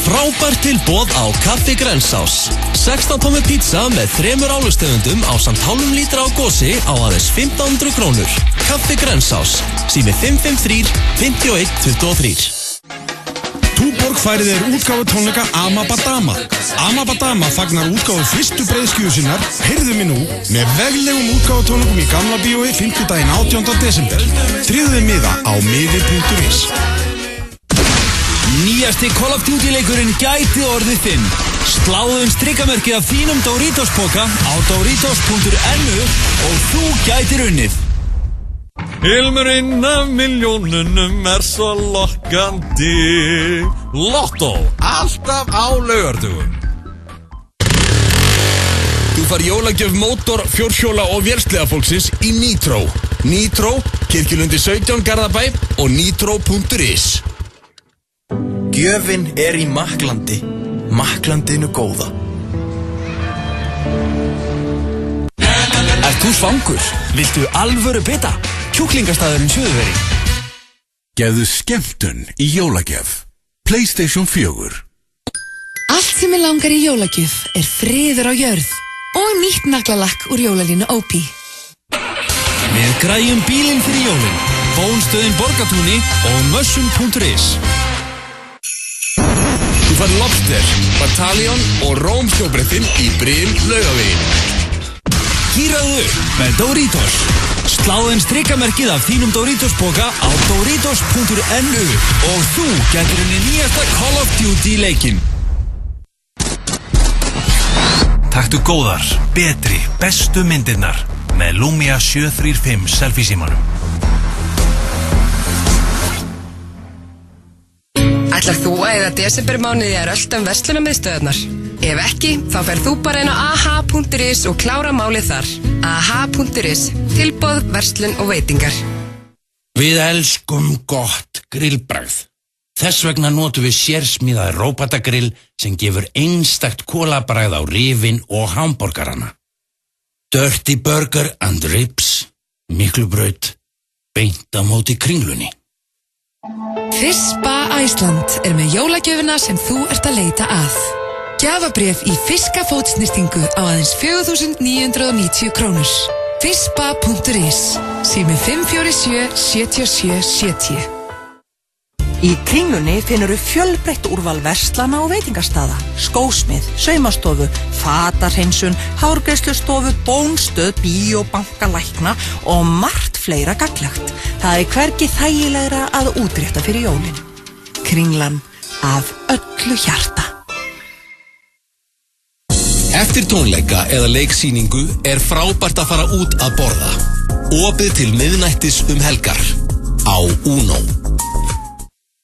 Frábært tilboð á Kaffi Grensás. 16 tómmu pizza með 3 álustegundum á samt hálfum lítra á gósi á aðeins 1500 krónur. Kaffi Grensás. Sími 553 51 23. Túborg færi þér útgáfu tónleika Amabadama. Amabadama fagnar útgáfu fyrstu breiðskífu sinnar, heyrðu mig nú, með veglegum útgáfu tónleikum í Gamla bíói 5. daginn 18. desember. Tryggðu þið miða á miði.is. Nýjasti Call of Duty leikurinn gæti orðið þinn. Sláðum strikamörkið af þínum Doritos-poka á doritos.nu og þú gætir unnið. Ilmurinn af milljónunum svo lokkandi. Lotto, alltaf á laugardögum. Þú fær jólagjöf mótor, fjórhjóla og vélsleðafólksins í Nitro. Nitro, Kirkjulundi 17 Garðabæ og nitro.is. Gjöfin í Makklandi. Makklandinu góða. Ert þú svangur? Viltu alvöru bita? Kjúklingastaðurinn Suðurveri. Gefðu skemmtun í jólagjöf. PlayStation 4. Allt sem langar í jólagjöf friður á jörð og nýtt naglalakk úr jólalínu OP. Við græjum bílinn fyrir jólin. Bónstöðin Borgatúni og mössum.is. Þú fær Lobster, Battalion og Rómsjóbrettin í Bryn Laugavegin. Gíraðu upp með Doritos. Sláðin strikamerkið af þínum Doritos-póka á doritos.nu og þú getur henni nýjasta Call of Duty leikinn. Taktu góðar, betri, bestu myndirnar með Lumia 735 selfie-símanum. Ætlar þú að eyða desembermánuði að rölda verslunarmiðstöðarnar? Ef ekki, þá ferð þú bara inn á aha.is og klára málið þar. aha.is, tilboð, verslun og veitingar. Við elskum gott grillbragð. Þess vegna notum við sérsmíðað rópatagrill sem gefur einstakt kolabragð á rifin og hamborgarana. Dirty Burger and Ribs, Miklubraut, beint á móti Kringlunni. Fish Spa Iceland með jólagjöfina sem þú ert að leita að. Gjafabréf í fiskafótsnýstingu á aðeins 4.990 krónur. Fishspa.is, sími 547 77 70. Í Kringlunni finnur fjölbreytt úrval verslana og veitingastaða, skósmið, saumastofu, fatarhreinsun, hárgreiðslustofu, bónstöð, bíóbanka, lækna og margt fleira gagnlegt. Það hvergi þægilegra að útrétta fyrir jólin. Kringlan, af öllu hjarta. Eftir tónleika eða leiksýningu frábært að fara út að borða. Opið til miðnættis helgar. Á Uno.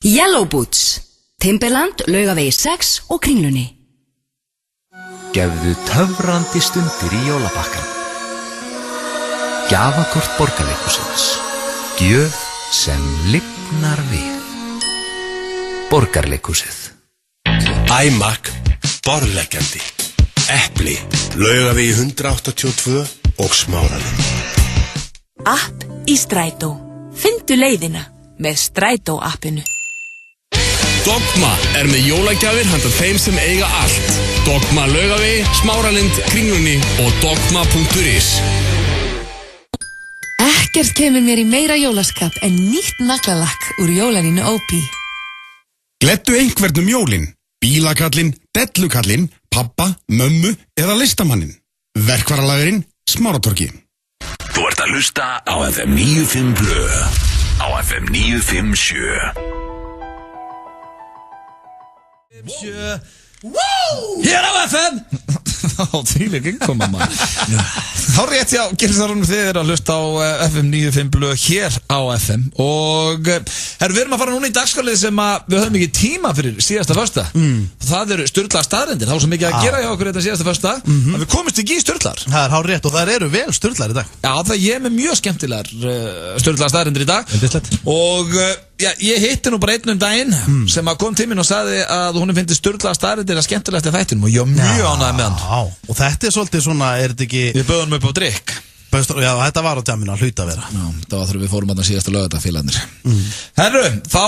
Yellow Boots, Timberland, Laugavegi 6 og Kringlunni. Gefðu töfrandi stundir í jólapakkan. Gjafakort Borgarleikhússins. Gjöf sem lifnar við. Borgarleikhúsið. iMac, borðleggjandi. Epli, Laugavegi 182 og Smáralind. App í Strætó. Fyndu leiðina með Strætó-appinu. Dogma með jólagjafir handa þeim sem eiga allt. Dogma Laugavegi, Smáralind, Kringlunni og dogma.is. Ekkert kemur mér í meira jólaskap en nýtt naglalakk úr jólalínu OP. Gleddu einhvern jólin. Bílakallinn, dellukallinn, pappa, mömmu eða listamannin. Verkvaralagurinn, Smáratorgi. Þú ert að hlusta á FM 95 Blö. Á FM 957. Hér á FM. Þá þvílir innkoma maður. Þá rétt já, Gilsarunum þið að hlusta á FM 95 Blö hér á FM. Og við erum að fara núna í dagskrálið sem við höfum ekki tíma fyrir síðasta föstudag. Það eru sturlaðar staðreyndir. Það er svo mikið að gera hjá okkur þetta síðasta föstudag að við komumst ekki í sturlar. Það er hár rétt og það eru vel sturlar í dag. Já, það með mjög skemmtilegar sturlaðar staðreyndir í dag. Og ég hitti nú bara einn daginn sem kom til mín og sagði að hún finnst sturlaðar staðreyndir að skemmtilegast í þættinum og ég var mjög ánægður með hann. Og þetta svolítið svona, þetta ekki... Við böðum upp á drikk. Já, þetta var á djaminu að hluta að vera. Já, það var þegar við fórum að það síðasta laugardag félagarnir. Herru, þá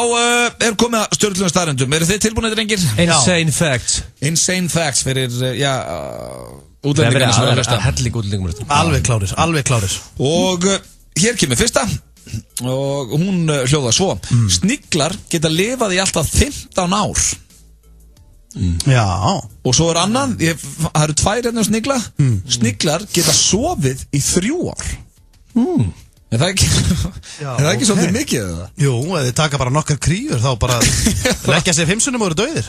komið að sturluðum staðreyndum. Eru þið tilbúinir, drengir? Insane facts. Insane facts fyrir, útlendingarnir sem er að hlusta. Helling útlendingar. Alveg klárir. Og hér kemur fyrsta. Og hún hljóðar svo. Sniglar geta lifað í alltaf 15 ár. Já. Og svo annan, það eru 2 hérna snigla. Sniglar geta sofið í 3 ár. Er það ekki svolítið mikið eða? Jú, ef þið taka bara nokkar kríur þá bara leggja sér 5 sinnum og eru dauðir.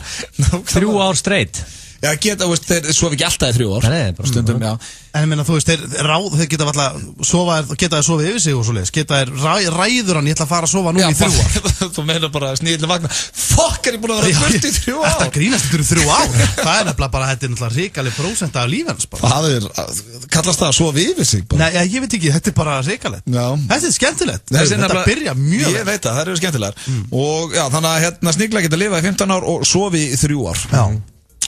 3 ár straight. Já, geta, þú veist, þeir sofa ekki alltaf í 3 ár. Nei, bara stundum, já. En ég meina, þú veist, þeir geta alltaf geta þeir sofið yfir sig og svoleiðis. Geta þeir ræður hann, ég ætla að fara að sofa núna í 3 ár. Þú meina bara snýðilega vagna. Fokk, er ég búin að vera burt í 3 ár? Þetta grínast ykkur í 3 ár. Það er nefnilega bara, þetta er náttúrulega hrikaleg prósent af lífans bara. Kallast það að sofa yfir sig bara? Nei, ég veit ekki, þetta er bara hrikalegt. Þetta er skemmtilegt. Þetta byrja mjög vel. Ég veit það eru skemmtilegar. Og já, þannig að hérna Snigla geta lifað í 15 ár og sofi í 3 ár. Já.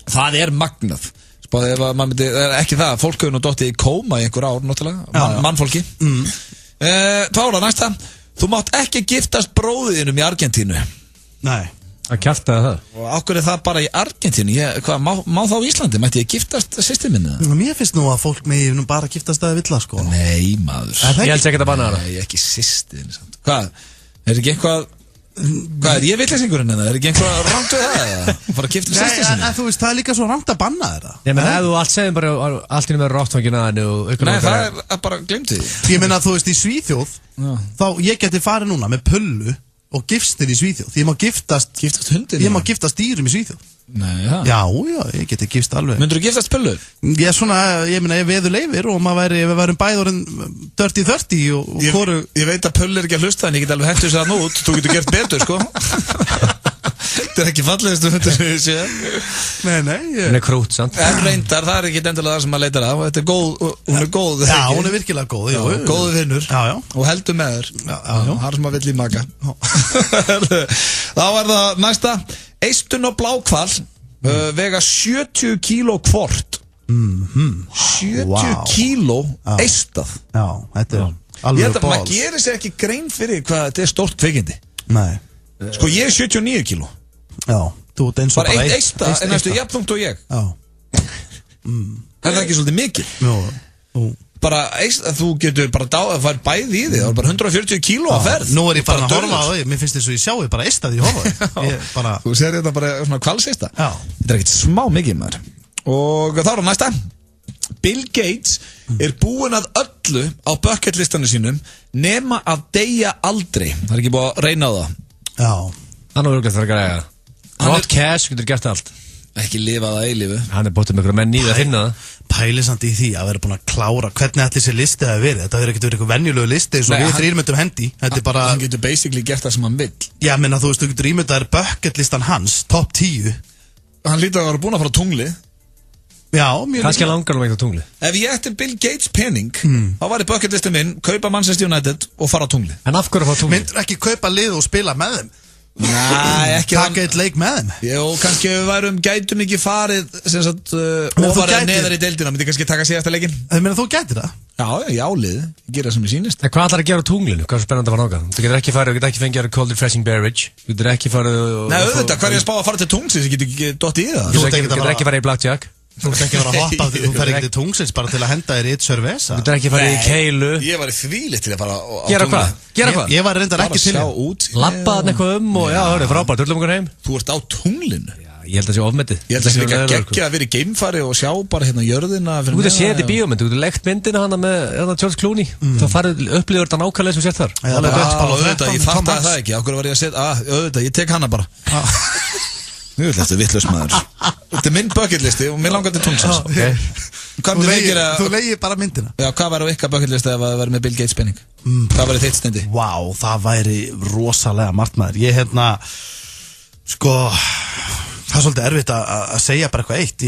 Það er magnað. Spáði ef að maður myndi, ekki það, fólk hefur nú dottið í kóma í einhver ár, náttúrulega, mannfólki. Tvála, næsta. Þú mátt ekki giftast bróðinum í Argentínu. Nei. Að kjaftaði það. Og ákveð er það bara í Argentínu? Hvað, má þá í Íslandi? Mætti ég giftast systir minni? Mér finnst nú að fólk með nú bara giftast að vilja, sko. Nei, maður. Ég held ekki að banna það. Nei, ekki systir. Hvað? Er ekki eitthvað... Hvað er ég vitleysingurinn en það? Er ekki einhver rangt við það? Fara að gifta sýstir sinni? En þú veist, það er líka svo rangt að banna þetta. Nei, menn ef þú allt segðum bara allt inn með ráttfangina Nei, það er bara glemt því. Ég meina, þú veist, í Svíþjóð þá ég geti farið núna með pullu og gifstir í Svíþjóð. Ég má giftast hundin? Ég má giftast dýrum í Svíþjóð. Nei, já. Já, ég geti gifst alveg. Myndur þú giftast pullu? Ég meina, ég veður leifir og við værum bæðurinn 30-30 og hvoru... Ég veit að pullu er ekki að hlusta en ég get alveg hentu sér það nút. Þú getur gert betur, sko. Þetta er ekki fallegist hundur sem ég sé. Nei. Hún er krút, sant? En reyndar, það er ekki endilega það sem maður leitar af. Þetta er góð, hún er góð. Já, hún er virkilega góð. Góðu vinnur. Já. Og heldur með þér. Það er sem að vill í maka. Þá er það næsta. Eistun og bláhval vega 70 kíló hvort. 70 kíló eistað. Já, þetta er alveg bál. Maður gerir sér ekki grein fyrir hvað þetta er stórt kveikindi. Nei. Sko ég er 79 kíló. Já, þú ert eins og bara eitt eistað en næstu jafnþungt og ég. Já. Er það ekki svolítið mikil? Jú. Bara þú getur bara að fara bæði í þig. Það er bara 140 kíló að ferð. Nú er ég bara að horfa á þig. Mér finnst þess að ég sjáu bara eistað í horfa. Þú sér þetta bara svona kvalseista. Já. Þetta er ekkert smá mikið maður. Og þá er það næsta. Bill Gates er búinn að öllu á bucketlistanum sínum nema að deyja aldrei. Það er ekki búið að reyna á það. Já. Hann er örglega það að græða. Hot cash getur gert allt. Ekki lifað að eilífu. Hann er bóttið með einhverja menn í það að finna það. Pælisandi í því að vera búin að klára hvernig allir sér listi að verið. Þetta verður ekkert verið eitthvað venjulegu listi eins og við þrír myndum hendi. Þetta er bara... Hann getur basically gert það sem hann vill. Já, menna þú veist, þú getur ímyndaðir bucketlistan hans, top 10. Hann lítur að vera búin að fara á tungli. Já, mjög... Kannski langar um eitthvað tungli. Ef ég ætti Bill Gates pening, þá var í bucketlistin minn, kaupa Manchester United og fara á tungli. En af hverju fara á tungli? Myndur ekki kaupa lið og spila með þeim? Nei, ekki taka eitt leik með þeim. Jó, kannski við gætum ekki farið sem sagt ofarið neðar í deildina. Myndi kannski taka síðasta leikin. Það meina þú gætir það? Já, ég álið, ég gera það sem ég sýnist. En hvað ætlar að gera á tunglinu? Hvað er spennandi að fara nága? Þú getur ekki farið, þú getur ekki fengið að cold refreshing beverage. Þú getur ekki farið Nei, auðvitað, hvað er ég að spá að fara til tungsins? Ég get ekki dottið í það. Þú getur ekki farið í blackjack. Þú ert ekki að vera að hoppa, þú fer ekki til tungsins bara til að henda þér í eitt cerveza. Þú ert ekki að fara í keilu. Ég var í þvílitt til að fara á tungli. Gera hvað? Gera hvað? Ég var reyndar ekki til Labbaðan eitthvað og já, það er frábært, öllum okkur heim. Þú ert á tunglinu? Já, ég held að það sé ofmetið. Ég held að það sé ekki að geggja að vera í geimfari og sjá bara hérna jörðina. Þú getur séð þetta í bíómynd, þú getur legt myndina hana með George Clooney. Þá farið upplýður þetta nákvæmlega sem sett þar. Ég fattaði það ekki, okkur var ég að setja, auðvitað, ég tek hana bara. Nú er þetta vitlaus maður. Þetta er minn bucketlisti og mér langar til tungsins. Þú leiðir bara myndina. Já, hvað var á ykkar bucketlisti ef það væri með Bill Gates penning? Hvað var þitt stendi? Vá, það væri rosalega margt maður. Ég sko, það er svolítið erfitt að segja bara eitthvað eitt.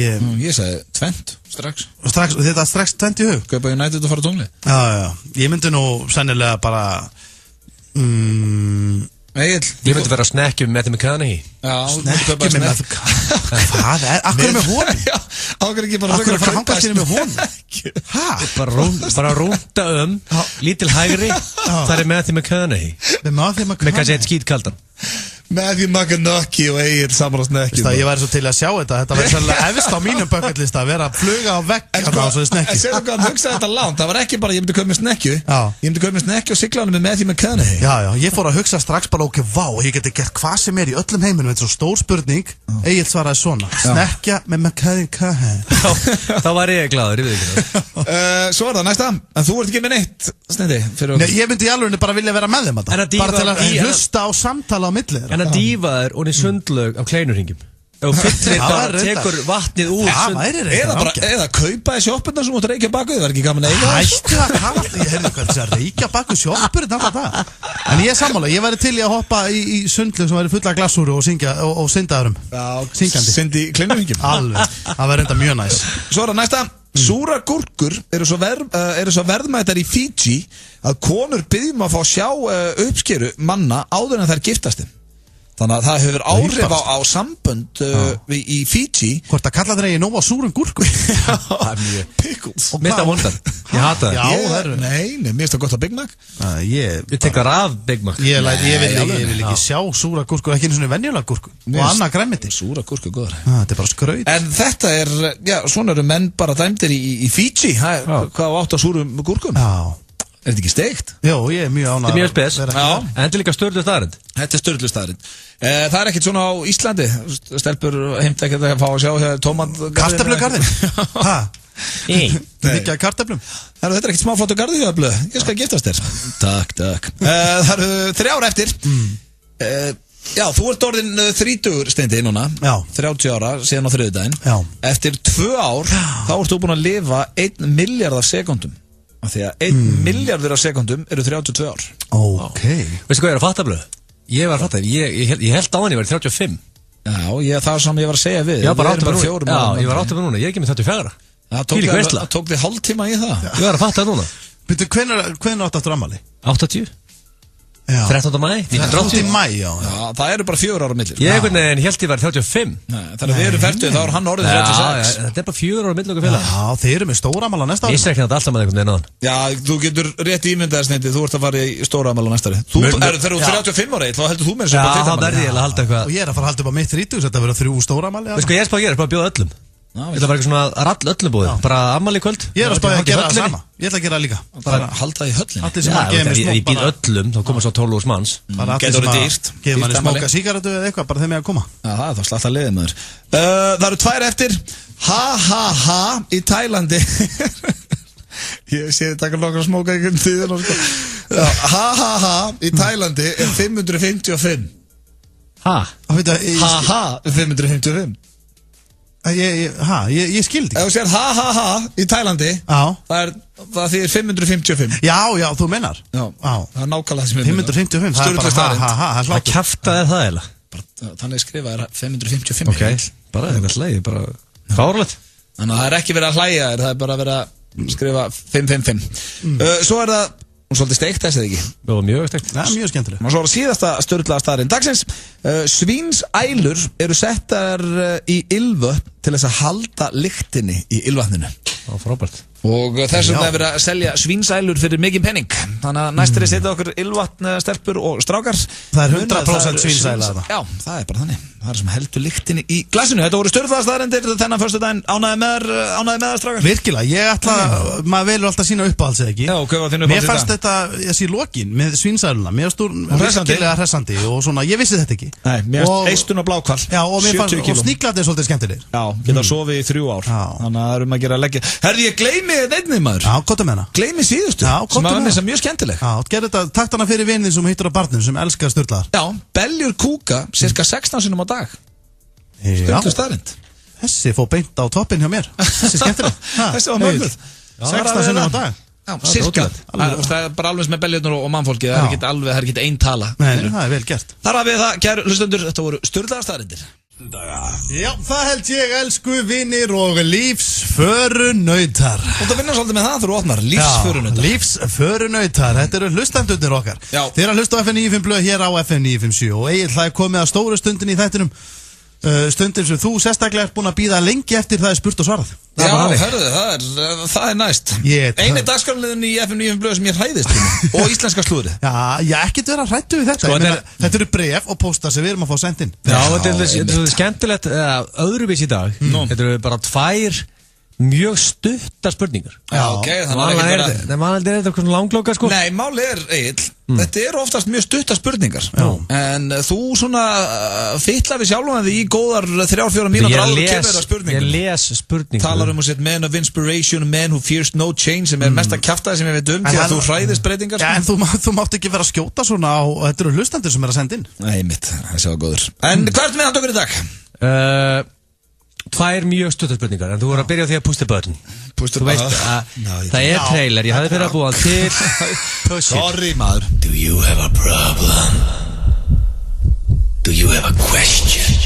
Ég sagði 20 strax. Þetta er strax 20 í hug? Kaupa United og fara á tungli. Já. Ég myndi nú sennilega bara Egil, ég myndi vera að snekkja með Matthew McConaughey. Snekkja með Matthew Conaughey. Hvað er? Akkur er með honum? Akkur ekki bara Akkur er hangast með honum? Bara rúnda lítil hægri. Það er Matthew McConaughey. Með kannski eitt skítkaldan. Matthew McConaughey og Egil saman á snekki. Ég væri svo til að sjá þetta. Þetta væri sannlega efst á mínum bucketlista að vera að fluga á vegg á svo snekki. En segðu hvað hann hugsaði þetta langt. Það var ekki bara ég myndi kaupa með snekju. Ég myndi kaupa með snekju og sigla hann með Matthew McConaughey. Já, ég fór að hugsa strax bara ok, vá, ég geti gert hvað sem í öllum heiminum. Þetta er svo stór spurning. Egil svaraði svona: snekkja með McConaughey. Þá var ég glaður, ég veit ekki. Svo er það næsta. En þú ert ekki með neitt snendi fyrir okkur. Ég myndi í alveg bara vilja vera með þeim bara til að hlusta á samtala á milli. En að dífa er og niður sundlög af kleinurhingjum. Og fyllir bara, tekur vatnið úr Eða kaupa í sjoppuna sem út reykja baku, það er ekki gaman að eiga Hættu að kalla, ég heyrði hvað þess að reykja baku sjoppur En ég er sammála, ég væri til í að hoppa í sundlu sem væri fulla af glassúru og syngja og syndaðurum Syngandi Syndi klinnuhingjum Alveg, það væri enda mjög næs Svo er það næsta Súrar gúrkur eru svo verðmættar í Fiji að konur byggjum að fá sjá uppskeru manna áður en þær giftast Þannig að það hefur áhrif á sambönd í Fiji Hvort að kalla þeir nóg á súrum gúrkum Pickles Mista vondan, ég hata það Nei, mér finnst það gott að Big Mac Ég tekar af Big Mac Ég vil ekki sjá súra gúrku ekki eins og venjulega gúrku og annað græmiti Súra gúrku er góður Þetta er bara skraut En þetta svona eru menn bara dæmdir í Fiji Hvað átt á súrum gúrkum Er þetta ekki steikt? Jó, ég er mjög ánægður Þetta er mjög spes En þetta er líka störlu staðarind Þetta er störlu staðarind Það er ekkert svona á Íslandi Stelpur heimt ekkert að fá að sjá tómatgarðin Kartöflugarðin? Hæ? Líka kartöflum? Þetta er ekkert smáflottu garði hjá Blöð Ég skal giftast þér Takk Það eru 3 ár eftir Já, þú ert orðin 30 Steindi núna 30 ára síðan á þriðjudaginn Eftir 2 ár þá ert þú búin að lifa 1 milljarð af sekúndum Því að 1 milljarður af sekundum eru 32 ár Ok Veistu hvað ég er að fatta Blöð? Ég var að fatta, ég held á hann ég var 35 Já, það sem ég var að segja við Já, bara 8 núna Já, ég var 8 núna, ég er ekki með 34 Það tók þig hálftíma í það Ég var að fatta það núna Býttu, hvenær áttu aftur ammali? 80 13. mæ 13. mæ, já Það eru bara 4 ára millir Ég held ég var 35 Þannig að við erum færtuð, þá er hann orðið 36 Þetta er bara 4 ára millir okkur félag Já, þeir eru með stóra ammali á næsta ári Ég sé ekki þetta alltaf með einhvern veginn á hann Já, þú getur rétt ímyndaðist Steindi Þú ert að fara í stóra ammali á næsta ári Þegar þú 35 ára, þá heldur þú með Og ég er að fara að halda upp á mitt 30 Þetta verður 3 stóra ammali Ég ætla bara ekki svona rall öllum búið Bara ammali kvöld Ég er að spája að gera það sama Ég ætla að gera það líka Bara halda í höllinni Ég býð öllum, þá koma svo 12 manns Getur það dýrt Gefur manni smóka sígarettu eða eitthvað Bara þeim ég að koma Það er þá slatt að leiði maður Það eru 2 eftir Ha í Tælandi Ég sé þið taka nokkra smóka í tíðin Ha í Tælandi er 555 Ha 555 Ég skildi ekki Ef þú sér ha í Tælandi Það þýðir 555 Já, þú mennar Já, það er nákvæmlega sem ég mennar 555, það er bara Hvað kjafta er það eða? Þannig skrifað er 555 Ok, bara eitthvað hlægi, bara fárlegt Þannig að það er ekki verið að hlæja Það er bara verið að skrifa 555 Svo er það svolítið steikt þessi eða ekki? Já, mjög steikt Mjög skemmtileg Og svo er það síðasta sturlaða staðarinn dagsins Svínsælur eru settar í ylvötn til þess að halda lyktinni í ylvatninu Frábært Og þess vegna er verið að selja svínsælur fyrir mikið penning Þannig að næstir setja okkur ylvatn, stelpur og strákar Það er 100% svínsæla Já, það er bara þannig Það er sem heldur lyktinni í glasinu Þetta voru sturlaða staðarindir þennan föstudaginn Ánægði með það strákar Virkilega, ég ætla Maður velur alltaf sína uppáhalds eða ekki Já, hvað var þínu uppáhalds Mér fannst þetta, þessi lokin með svínsæluna Mér fannst virkilega hressandi Og svona, ég vissi þetta ekki Nei, mér fannst eistun og blákval Já, og sníklarnir er svolítið skemmtilegir Já, geta sofið í 3 ár Þannig að það að gera að leggja Herði, ég gleymi einnig maður Já, gott að menna Gleymi síðustu Sem að mér sem mjög skemmtileg Já, gerði þetta, takt hana fyrir vinnin sem hittur á barnum Sem elskar sturlaðar Já, beljur kúka cirka 16 sinnum á dag Sturlu staðrind Þessi fór beint á toppinn hjá mér Þessi skemmtileg Þessi var mörguð 16 sinnum á dag Já, cirka Það er bara alveg með beljurnar og mannfólki Það er ekki einn tala Nei, það er vel gert Þar hafið það, kæru hlustendur Þetta voru sturlaðar staðrindir Já, það held ég, elsku vinir og lífsförunautar Og það vinnar svolítið með það þegar þú opnar Lífsförunautar Lífsförunautar, þetta eru hlustendurnir okkar Þeir eru að hlusta á FM 95 blöð hér á FM 957 Og Egil, það er komið að stóru stundin í þættinum Stundin sem þú sérstaklega ert búin að bíða lengi eftir Það er spurt og svarað Já, hörðu, það er næst Einu dagskrárliðin í FM 95 blöð sem ég hræðist Og íslenska slúðri Já, ekkert vera hrættu við þetta Þetta eru bref og póstar sem við erum að fá sendin Já, þetta er skemmtilegt öðruvís í dag Þetta eru bara 2 mjög stuttar spurningar Já, ok, þannig að það er eitthvað langlóka sko Nei, máli er, Egil Þetta eru oftast mjög stuttar spurningar En þú svona fytlar við sjálfum að því í góðar 3-4 mínútur áður kemur þetta spurningar Ég les spurningar Talar að set man of inspiration, man who fears no change sem er mesta kjaftaði sem ég veit Því að þú hræðist breytingar Já, en þú mátt ekki vera að skjóta svona á Þetta eru hlustendur sem er að senda inn Nei, mitt, það sé á góður En hvað ertu með hann okkur í dag? Tvær mjög stuttarspurningar, en þú voru að byrja á því að push the button. Þú veist að það trailer, ég hafði fyrir að búa til push it. Sorry maður. Do you have a problem? Do you have a question?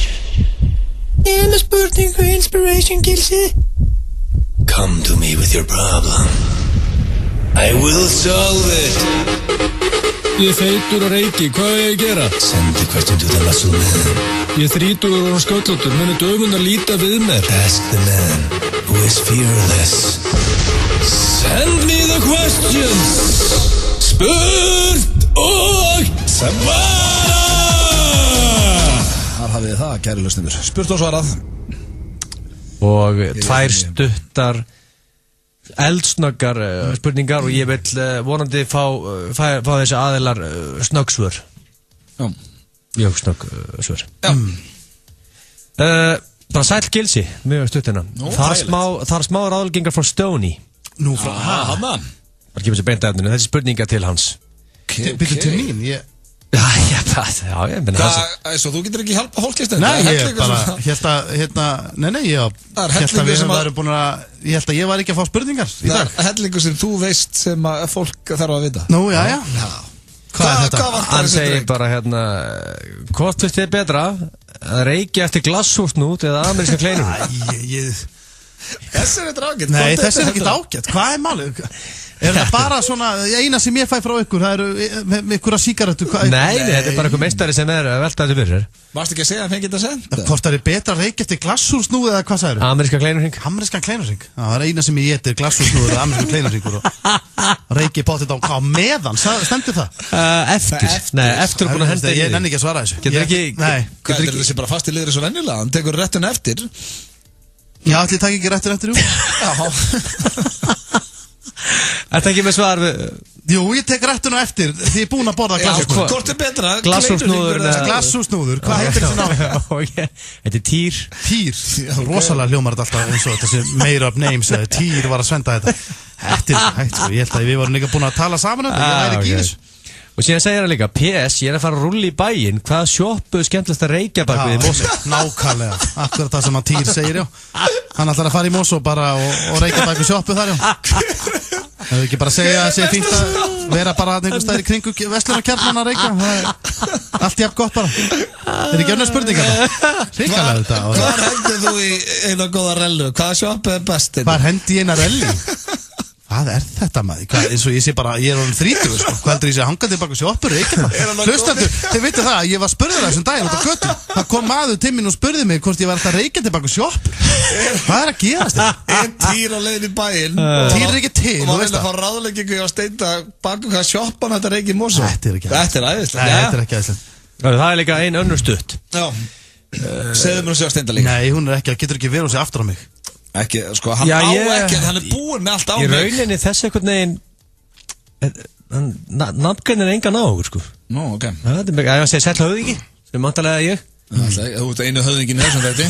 En spurningu inspiration Gilsi. Come to me with your problem. I will solve it. Ég feitur og reiki, hvað er ég að gera? Send the question to the muscle man. Ég þrítugur og sköllóttur, muni dögun að líta við mér. Ask the man who is fearless. Send me the questions. Spurt og svara. Þar hafið það, kæri hlustendur. Spurt og svarað. Og tvær stuttar eldsnöggar spurningar og ég vil vonandi fá þessi aðilar snöggsvör. Já. Mjög snöggsvör. Já. Bara sæll Gilsi, mjög stuttina. Þar smá ráðleggingar frá Stoney. Nú frá hana. Það kemur sér beint að efninu, þessi spurninga til hans. Byrju til mín, Já, ég menna hans. Svo þú getur ekki hjálpa hólkistum? Nei, ég bara held að ég held að ég var ekki að fá spurningar í dag. Það er hellingu sem þú veist sem að fólk þarf að vita. Nú, já. Hvað er þetta? Hann segir bara hvort finnst þið betra að reykja eftir glasshúsnút eða ameríska kleinur? Þessi er þetta ágætt. Nei, þessi er ekkert ágætt. Hvað er málið? Er það bara svona, eina sem ég fæ frá ykkur, það eru ykkur að sígarettu? Nei, þetta er bara ykkur meistari sem er að velta þetta fyrir. Varstu ekki að segja að fengið þetta senda? Hvort það er betra að reykja eftir glasshúsnúð eða hvað sagður? Ameríska kleinurhring. Amerískan kleinurhring? Það er eina sem ég getur, glasshúsnúður eða amerískan kleinurhringur og reykja potið á meðan, stendur það? Eftir að búin að henda ég nenni ekki að svara þessu. Getur þessi bara fast í liður eins og venjulega, hann tekur réttun eftir. Já, allir takk ekki réttun eftir, jú. Þetta ekki með svar við... Jú, ég tek rættuna eftir því ég er búinn að borða glasshúsnúður. Hvort er betra? Glasshúsnúður, hvað heitir þessi náð? Þetta er Týr. Týr, rosalega hljómar þetta alltaf eins og þessi made up names. Týr var að svenda þetta. Þetta er hægt, sko, ég held að við vorum líka búin að tala saman um þetta, ég væri ekki í þessu. Og síðan segir hann líka, PS, ég er að fara að rúlla í bæinn, hvað sjoppu skemmtilegst að reykja bak við í Mosó? Nákvæmlega, akkurat það sem hann Týr segir, já. Hann ætlar að fara í Mosó bara og reykja bak við sjoppu þar, já. Það er ekki bara að segja að það sé fínt að vera bara einhvers staðar í kringu verslunarkjarnan að reykja. Allt jafn gott bara. Það er ekki önnur spurningar það. Ríkalega þetta. Hvar hendur þú í eina góða rellu? Hvaða sjoppu er bestinn? Hvar hendi ég eina rellu? Hvað er þetta maður? Eins og ég sé bara, ég er orðin 30 sko. Hvað heldur ég sé hangandi bak við sjoppur? Hlustendur, þið veitir það, ég var spurður þessum daginn út á götu. Það kom maður til mín og spurði mig hvort ég var alltaf reykjandi bak við sjoppur. Hvað er að gerast þetta? En Týr á leiðin í bæinn. Týr er ekki til, þú veist það. Og maður vilja fá ráðleggingu á Steinda baku hvað sjoppan þetta reykja í Mosó. Þetta er ekki æðislegt. Það er líka ein önnur stutt. Segðu mér að segja Steinda líka. Nei, hún er ekki, getur ekki verið og segja aftur á mig. Ekki, sko, hann á ekki, hann er búinn með allt á mig. Í rauninni þess einhvern veginn nafngrein er engan á okkur, sko. Nú, ok. Það er mjög, að ég segi sæll höfðingi, sem vantarlega ég. Þú ert einu höfðingin þessum þetta.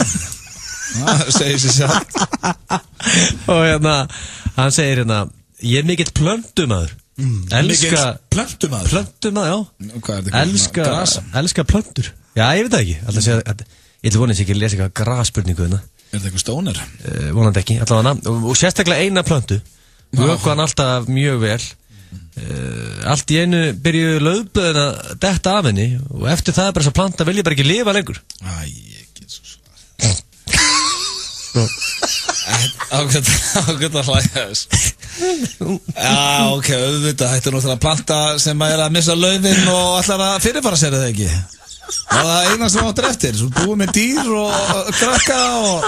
Það segir sér sjálf. Og hann segir ég er mikill plöntumaður. Elska plöntumaður? Plöntumaður, já. Elska plöntur. Já, ég veit það ekki. Ég ætla vonið sér ekki að lesa eitthvað grasspurningu hérna. Er þetta eitthvað stónir? Vonandi ekki, allavega. Og sérstaklega eina plöntu. Vöku hann alltaf mjög vel. Allt í einu byrjuðu laufblöðin að detta af henni. Og eftir það bara þess að planta vilja bara ekki lifa lengur. Æ, ég get svo svar. Ágætt að hlæja þess. Já, ok, auðvitað. Þetta er náttúrulega planta sem er að missa laufin og ætlar að fyrirfara sér eða ekki. Það er það eina sem áttur eftir. Svo búið með dýr og krakka og...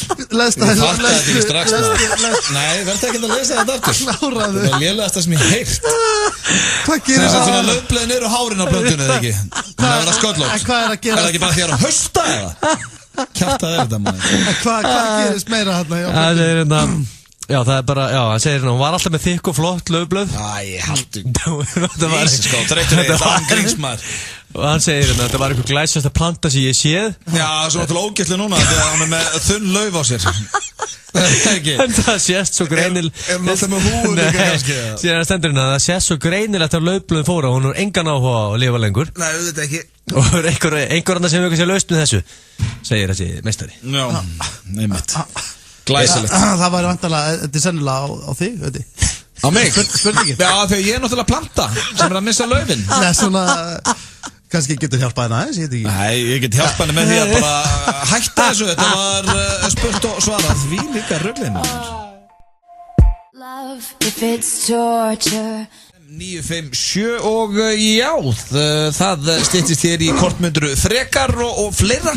Ég fatt þetta ekki strax. Nei, verður ekki að lesa þetta aftur. Kláraðu. Það er lélegasta sem ég heilt. Hvað gerir það? Þannig að laufblöðin eru hárin á plöntunni, eða ekki? Það er að vera sköllótt. Hvað er að gera? Er það ekki bara því að hausta eða? Kjartað er þetta maður. Hvað gerist meira hérna? Já, það er bara, já, hann segir hún var alltaf með þykk og flott laufblöð. Æ, haldu. Ísis, sko, þreytur þig, það er angringsmaður. Og hann segir hérna, þetta var einhver glæsasta planta sem ég séð. Já, svo náttúrulega ógætli núna, þegar hann er með þunn lauf á sér. En það sést svo greinil. Er hann alltaf með húu líka kannski? Síðan stendur hérna, það sést svo greinilegt að laufblöðin fóra og hún er engan áhuga að lifa lengur. Nei, auðvitað ekki. Og einhver annar sem við sér laust með þessu, segir þessi meistari. Já, nefnitt. Glæsilegt. Það væri vantanlega, þetta sennilega á þig, veit ég. Á mig? Spurningin. Já, þegar ég náttúrulega planta sem að missa laufin. Nei, svona, kannski getur hjálpað henni aðeins, ég veit ekki. Nei, ég get hjálpað henni með því að bara hætta þessu. Þetta var spurt og svarað því líka röglinu. Love if it's torture 957 og já, það styttist hér í kortmundru frekar og fleira.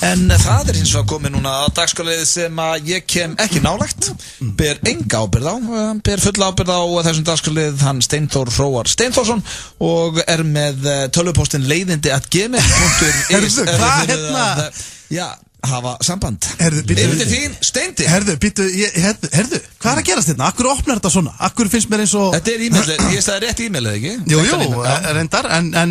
En það hins vegar komið núna á dagskrárlið sem að ég kem ekki nálægt, ber enga ábyrgð á, ber fulla ábyrgð á þessum dagskrárlið, hann Steinþór Hróar Steinþórsson og með tölvupóstinn leiðindi@gmail.is. Hvað hérna? Já, hafa samband. Yfir til þín, Steindi. Herðu, hvað að gerast hérna? Akkur opnar þetta svona? Akkur finnst mér eins og... Þetta e-mailið, ég staði rétt e-mailið, ekki? Jú, reyndar, en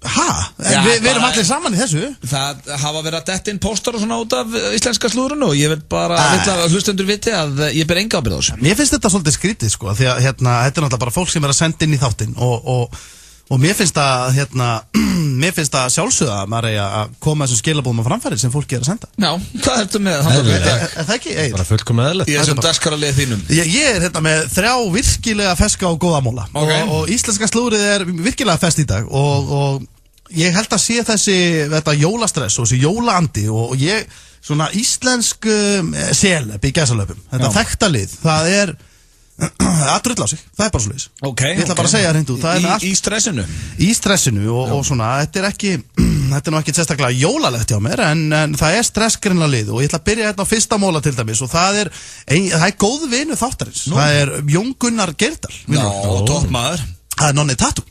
við erum allir saman í þessu. Það hafa verið að detta inn póstar og svona út af íslenska slúrunu og ég vil bara að hlustendur viti að ég ber enga ábyrgð á þessu. Mér finnst þetta svolítið skrítið sko, því að þetta er náttúrulega bara fólk sem er að senda inn í þáttinn og mér finnst það sjálfsögða að maður eigi að koma þessum skilabóðum á framfæri sem fólki er að senda. Já, hvað ertu með? Er það ekki? Bara fullkomlega eðlilegt. Ég er sem dagskrárlið þínum. Ég er hérna með 3 virkilega ferska og góða móla og íslenska slúrið er virkilega fest í dag og ég held að sé þetta jólastress og þessi jólaandi og ég, svona íslensk seleb í gæsalöpum, þetta þekktalið, það er að drulla á sig, það er bara svoleiðis. Ég ætla bara að segja hreint út. Í stressinu? Í stressinu og svona, þetta er nú ekki sérstaklega jólalegt hjá mér en það er stressgrinna lið og ég ætla að byrja hérna á fyrsta móla til dæmis og það er góð vinur þáttarins, það er Jón Gunnar Geirdal. Já, toppmaður. Það er Nonni Tattoo.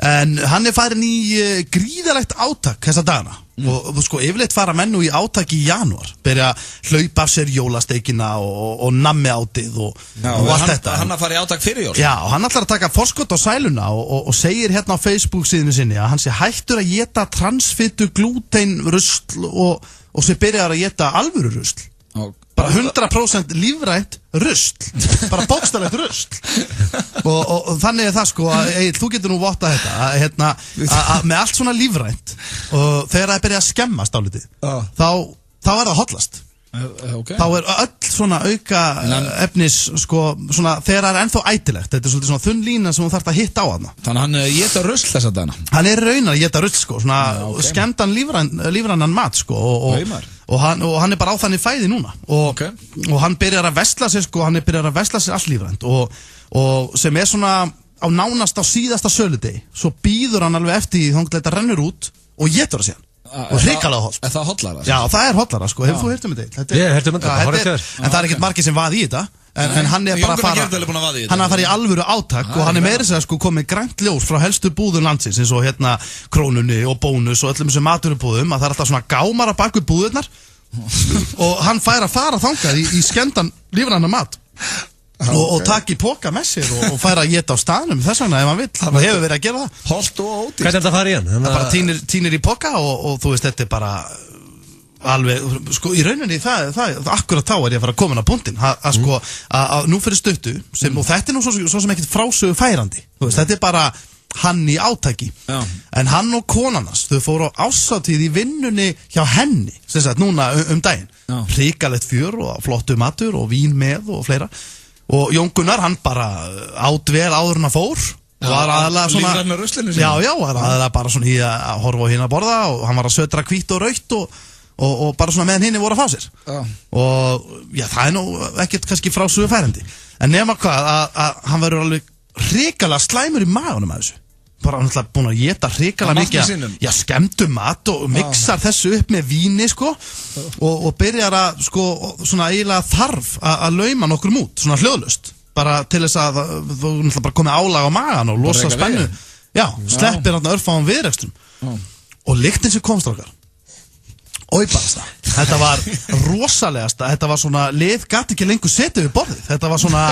En hann er farin í gríðalegt átak þessa dagana og sko yfirleitt fara menn nú í átak í janúar, byrja að hlaupa af sér jólasteikina og nammi átið og allt þetta. Hann að fara í átak fyrir jól? Já, hann ætlar að taka forskot á sæluna og segir hérna á Facebook síðinu sinni að hann sé hættur að éta transfitu, glúten, rusl og sé byrjar að éta alvöru rusl. Bara 100% lífrænt rusl, bara bókstaflegt rusl og þannig er það sko að þú getur nú votta þetta að með allt svona lífrænt og þegar það byrja að skemmast álítið þá er það hotlast. Þá er öll svona auka efnis sko, svona, þegar það er ennþá ætilegt, þetta er svolítið svona þunn lína sem þú þarft að hitta á hana. Þannig að hann geta rusl þess að dana? Hann er raunar að geta rusl sko, svona skemmtan lífrænan mat sko og hann er bara á þannig fæði núna og hann byrjar að vesla sér sko, hann byrjar að vesla sér allt lífrænt og sem er svona á nánast á síðasta söludegi, svo býður hann alveg eftir því þá þetta rennur út og getur það síðan. Og hrikalega holt. Er það hotlara? Já, það er hotlara sko, hefur þú heyrt um þetta? Ég heyrt um þetta, en það er ekkert margir sem vaði í þetta en hann er bara að fara í alvöru átak og hann er meira sér sko komið grænt ljós frá helstu búðum landsins eins og hérna Krónunni og Bónus og öllum þessum maturubúðum að það er alltaf svona gámar að bak við búðurnar og hann fær að fara þangað í skemmtan lífrænan mat og taki póka með sér og færa að geta á staðnum þess vegna ef hann vill, hann hefur verið að gera það. Holt og ódýrt. Hvernig er þetta að fara í hann? Það bara tínir í póka og þú veist, þetta er bara alveg, sko, í rauninni akkurat þá er ég að fara að koma inn á punktinn að sko, að nú fyrir stuttu og þetta er nú svo sem ekkert frásögu færandi, þú veist, þetta er bara hann í átaki, en hann og konarnas þau fóru á ásatíð í vinnunni hjá henni, sem sagt, núna daginn, hrikalegt fjör og flottu matur og vín með og fleira og Jón Gunnar, hann bara át vel áður en að fór og var aðalega svona var aðalega bara svona í að horfa á hinn að borða og hann var að södra hvítt og rautt og bara svona meðan hinni voru að fá sér og já, það er nú ekkert kannski frásögu færandi en nema hvað að hann verður alveg hrikalega slæmur í maganum að þessu bara hann ætla búin að geta hrikalega mikið skemmtu mat og mixar þessu upp með víni sko og byrjar að sko svona eiginlega þarf að lauma nokkur út svona hljóðlust bara til þess að þú náttúrulega bara komið álag á magan og losa spennu sleppir hann örfáum viðrekstrum og lyktin sem komst okkar óibarasta, þetta var rosalegasta, þetta var svona lið gæti ekki lengur setið við borðið, þetta var svona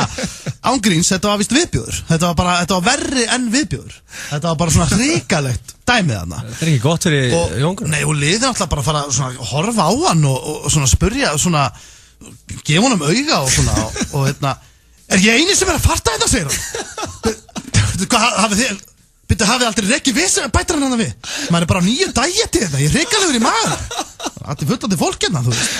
ángríns, þetta var vist viðbjóður þetta var verri enn viðbjóður þetta var bara svona hrikalegt dæmið þarna. Það er ekki gott fyrir Jón Gunnar. Nei, og liðið alltaf bara að fara svona horfa á hann og svona spurja svona, gefa honum auga og svona og hérna, er ég eini sem er að farta þetta, segir hann hvað hafið þið Býttu hafið aldrei rekið við, bætir hann við. Maður bara á nýju dæjeti þetta, ég er hrikalegur í maður. Allt fullandi fólk hérna, þú veist.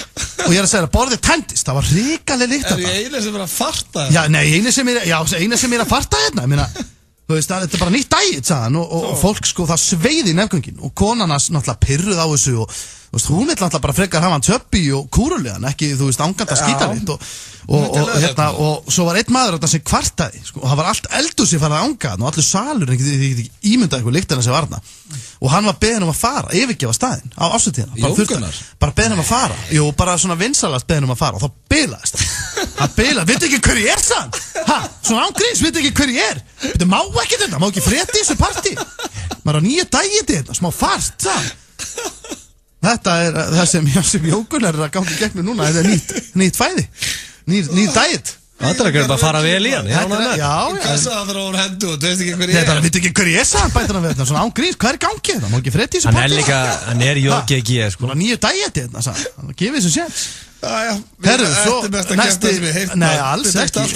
Og ég er að segja að borðið tæmdist, það var hrikaleg lykt þarna. Er ég eini sem er að farta? Já, nei, eini sem er að farta hérna, ég meina, þú veist, þetta er bara nýtt dæjit, sagðan, og fólk sko, það sveiði í nefgöngin, og konan hans náttúrulega pirruð á þessu, og þú veist, hún er náttúrulega bara frekar hafa hann töppi og kúrulegan, ekki, þú veist, ánganda skítalitt, og svo var einn maður þetta sem kvartaði, sko, og það var allt eldhúsið farið að anga og allur salur, ekki ímyndaði eitthvað lyktina sem var þarna, og hann var beðinn að fara, yfirgefa staðinn á árstíðina, bara beðinn að fara, jú, bara svona vinsalast beðinn að fara, og þá bilaðist hann bilaði, veit ekki hver ég er sann, svona ángríns, veit ekki hver ég er, þetta má ekki þetta, má ekki frétta í þessu partí, maður á nýja dægiti þetta, smá fart, sann. Þetta er það sem Jókun er að gangi gegnum núna, þetta er nýtt fæði, nýtt dæt. Þetta er ekki bara að fara vel í hann, já. Hvað sagði það frá hún hendu, þú veist ekki hver ég er? Þetta veit ekki hver ég er, sagði hann bætir hann við þetta, svona ángríns, hvað er gangið þetta, má ekki frétta í þessu partí? Hann er JGG, sko. Svona nýju dæti þetta, sagði hann, gefið þessu séns. Herru, svo næsti, nei, alls ekki.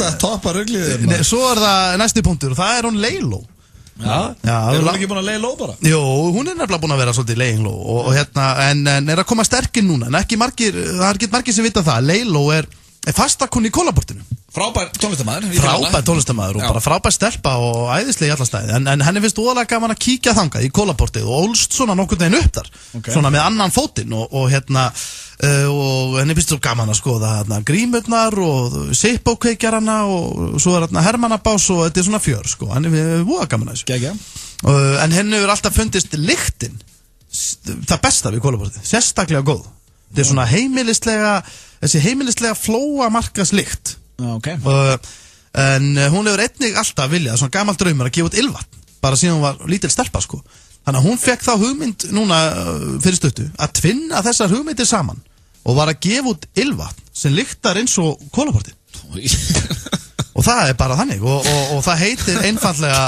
Svo er það næsti punktur og það er hún Leiló. Já, er hún ekki búin að Leiló bara? Jú, hún er nefnilega búin að vera svolítið Leiló og hérna, en er að koma sterkinn núna, en ekki margir, það er ekki margir sem vita það, Leiló er fastakonni í Kólaportinu. Frábær tónlistarmaður og bara frábær stelpa og æðislega í alla stæði, en henni finnst óalega gaman að kíkja þangað í Kólaportið og ólst svona nokkurn veginn upp þar, svona með annan fótinn og hérna, og henni finnst svo gaman að skoða hérna grímurnar og sippókveikjarana og svo er hérna hermannabás og þetta er svona fjör, sko, henni finnst óalega gaman að þessu. En henni hefur alltaf fundist lyktin, það besta við Kólaportið, sérstaklega góð. Þetta er svona þessi heimilislega flóa markaslykt. En hún hefur einnig alltaf viljað, svona gamall draumur að gefa út ylvatn, bara síðan hún var lítil stelpa, sko. Þannig að hún fekk þá hugmynd núna fyrir stuttu að tvinna þessar hugmyndir saman og var að gefa út ylvatn sem lyktar eins og Kólaportið. Og það er bara þannig og það heitir einfaldlega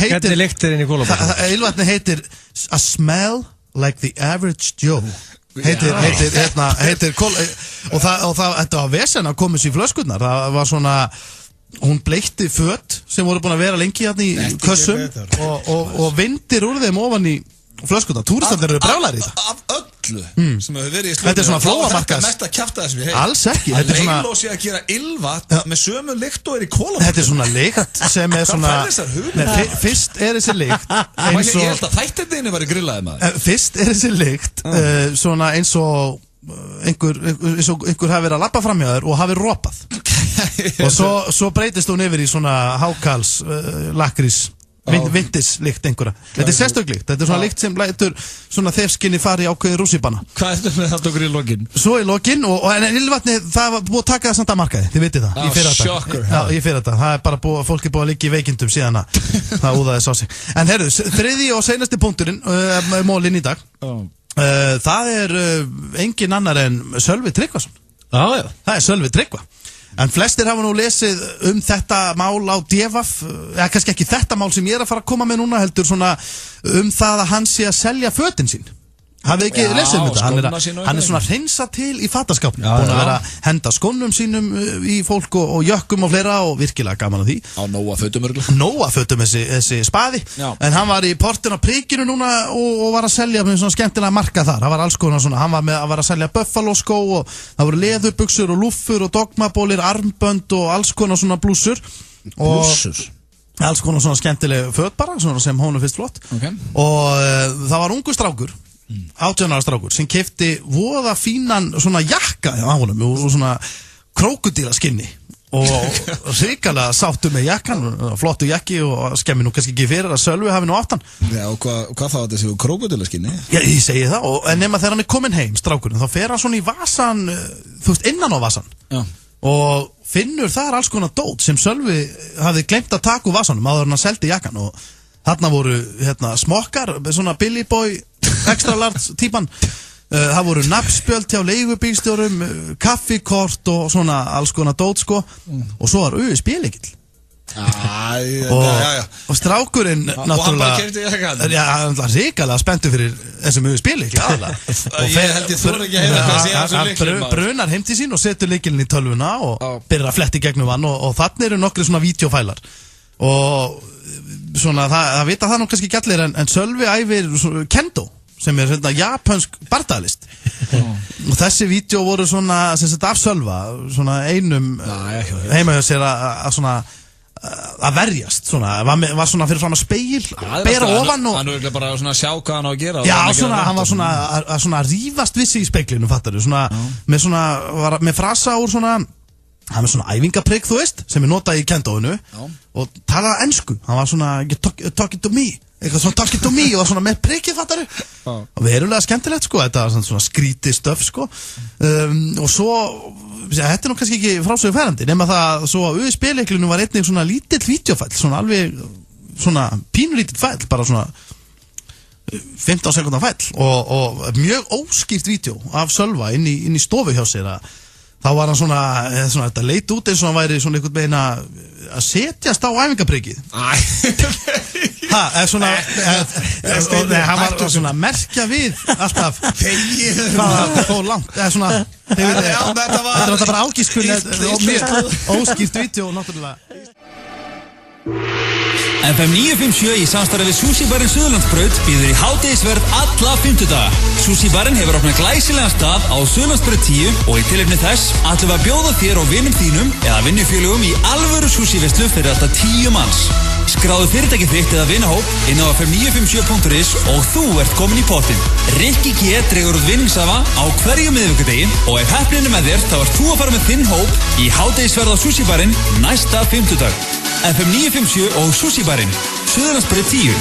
Hvernig lyktir inn í Kólaportið? Ylvatni heitir A Smell Like the Average Joe. Heitir og þetta var vesen að koma sér í flöskurnar. Það var svona, hún bleikti föt sem voru búin að vera lengi hérna í kössum og vindir úr þeim ofan í flöskurnar. Túristarnir eru brjálæri í það. Af öllu sem hefur verið í slúðinu. Þetta er svona flóamarkas. Það er mest að kjafta þessum ég heit. Alls ekki. Að Leiló sé að gera ylvatn með sömu lykt og er í Kólaportið. Þetta er svona lykt sem er svona. Hvað fær þessar hugmyndir? Fyrst er þessi lykt eins og. Ég held að þættirniðinu var í grillaði maður. Fyrst er þessi lykt svona eins og einhver hafi verið að labba fram hjá þér og hafi ropað. Og svo breytist hún yfir í svona hákals lakrís. Vintislykt einhverja. Þetta er sérstöklykt. Þetta er svona lykt sem lætur svona þefskinni fari ákveði rússipanna. Hvað er þetta með það okkur í lokin? Svo í lokin en ylvatni, það var búið að taka það samt að markaði. Þið vitið það. Ég fyrir þetta. Það er bara búið, fólk er búið að liggja í veikindum síðan að það úðaði sá sig. En herru, þriði og seinasti punkturinn mólinn í dag. Það er engin annar en Sölvi Tryggvason. Það er Sölvi Tryggva. En flestir hafa nú lesið þetta mál á DFF, eða kannski ekki þetta mál sem ég er að fara að koma með núna, heldur svona það að hann sé að selja fötin sín. Hafið ekki lesið þetta? Hann er svona að hreinsa til í fataskápnum, búin að vera að henda skónum sínum í fólk og jökkum og fleira og virkilega gaman á því. Á nóa fötum örgulega. Nóa fötum þessi spaði, en hann var í portinu á Prikinu núna og var að selja með svona skemmtilega marka þar. Það var alls konar svona, hann var að selja Buffalo skó og það voru leðurbuxur og lúffur og dogmabólir, armbönd og alls konar svona blúsur. Blúsur? Alls konar svona skemmtilega föt bara, svona sem honum finnst flott. Og það var ungu strákur, 18 ára strákur, sem keypti voða fínan svona jakka á honum og svona krókudílaskinni og hrikalega sáttu með jakkan, flottu jakki og skemmi nú kannski ekki fyrir að Sölvi hafi nú áttan. Já, og hvað þá þetta séu krókudílaskinni? Já, ég segi það, en nema þegar hann er komin heim, strákurinn, þá fer hann svona í vasan, þú veist, innan á vasan. Já. Og finnur þar alls konar dót sem Sölvi hafði glemt að taka úr vasanum áður en hann seldi jakkan og þarna voru smokkar, svona Billy Boy extra large típan, það voru nafnspjöld hjá leigubílstjórum, kaffikort og svona alls konar dót, sko, og svo var spjelikill og strákurinn náttúrulega hann var ríkalega spenntur fyrir þessum spjelikill ég held ég þurfa ekki að heyra hvað sé á þessum lyklum brunar heim til sín og setur lykilinn í tölvuna og byrjar að fletti gegnum hann og þannig eru nokkri svona vídeofælar og svona, það vita það nú kannski ekki allir en Sölvi æfir kendo sem svona japansk bardalist og þessi vídeo voru svona sem sagt af Sölva svona einum heima hjá sér að svona að verjast svona, var svona fyrir fram að spegil bera ofan og hann var bara svona að sjá hvað hann á að gera já, svona, hann var svona að rífast við sig í speglinu, fattar du, svona með svona, var með frasa úr svona hann var svona æfingaprygg, þú veist, sem notað í kendóinu og talaði ensku, hann var svona talking to me, eitthvað svona talking to me og svona með pryggið, fattar du og verulega skemmtilegt, sko, þetta var svona skrítið stöf, sko og svo þetta nú kannski ekki frásögu færandi nema það svo að spilleiklinu var einnig svona lítill vídeofæll, svona alveg svona pínulítill fæll, bara svona 15 sekundar fæll og mjög óskýrt vídeo af Sölva inn í stofu hjá sér þá var hann svona þetta leit út eins og hann væri svona einhvern veginn að setjast á æfingapriggið svona hann var svona merkja við alltaf hvað fór langt svona þetta var bara ágískun og mjög óskýrt vídeo náttúrulega FM 957 í samstarfi við Sushi-barinn Suðurlandsbraut býður í hádegisverð alla 50 daga. Sushi-barinn hefur opnað glæsilegan stað á Suðurlandsbraut 10 og í tilefni þess ætlum við að bjóða þér og vinum þínum eða vinnufélögum í alvöru sushi-veislu fyrir alltaf 10 manns. Skráðu fyrirtækið þitt eða vinahóp inn á fm957.is og þú ert komin í pottinn. Rikki G dregur út vinningsafa á hverju miðvikudegi og ef heppnin með þér þá ert þú að fara með þinn hóp í hádegisverð á Sushi-barinn næsta 50 dag. FM 957 og Sushi-barinn, Suðurlandsbraut 10.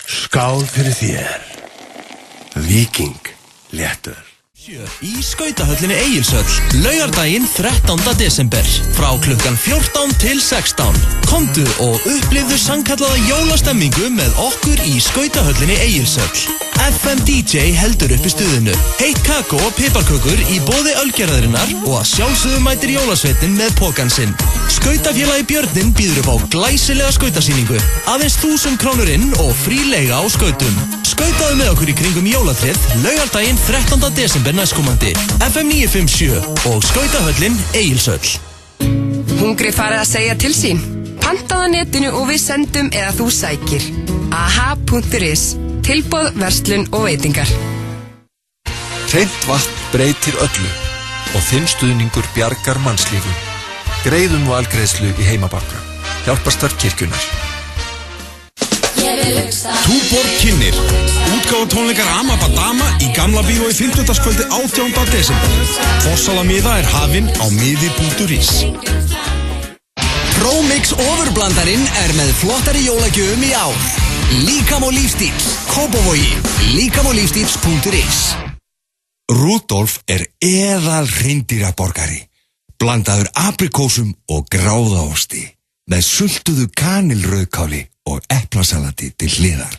Skál fyrir þér. Viking léttur. Í skautahöllinni Egilshöll, laugardaginn 13. desember, frá klukkan 14 til 16. Komdu og upplifðu sannkallaða jólastemmingu með okkur í skautahöllinni Egilshöll. FM DJ heldur upp í stuðinu. Heitt kakó og piparkökur í boði ölgerðarinnar og að sjálfsögðu mætir jólasveitin með pokan sinn. Skautafélagi Björnin býður upp á glæsilega skautasýningu. Aðeins 1000 krónur inn og frí leiga á skautum. Skautaðu með okkur í kringum jólatrið, laugardaginn 13. desember næstkomandi. FM 957 og skautahöllin Egilshöll. Hungri farið að segja til sín. Pantaðu á netinu og við sendum eða þú sækir. aha.is. Tilboð, verslun og veitingar. Hreint vatn breytir öllu og þinn stuðningur bjargar mannslífum. Greiðum valgreiðslu í heimabanka. Hjálparstarf kirkjunnar. Túborg kynnir útgáfatónleikar Amabadama í Gamla bíói 50. 18. desember. Forsálamiða hafin á miði.is. ProMix ofurblandarinn með flottari jólagjöfum í ár. Líkam og lífstíl, Kópavogi, líkamolífstíls.is. Rudolf eðal hreindýraborgari, blandaður aprikósum og gráðaosti, með sultuðu kanilrauðkáli og eplasalati til hliðar.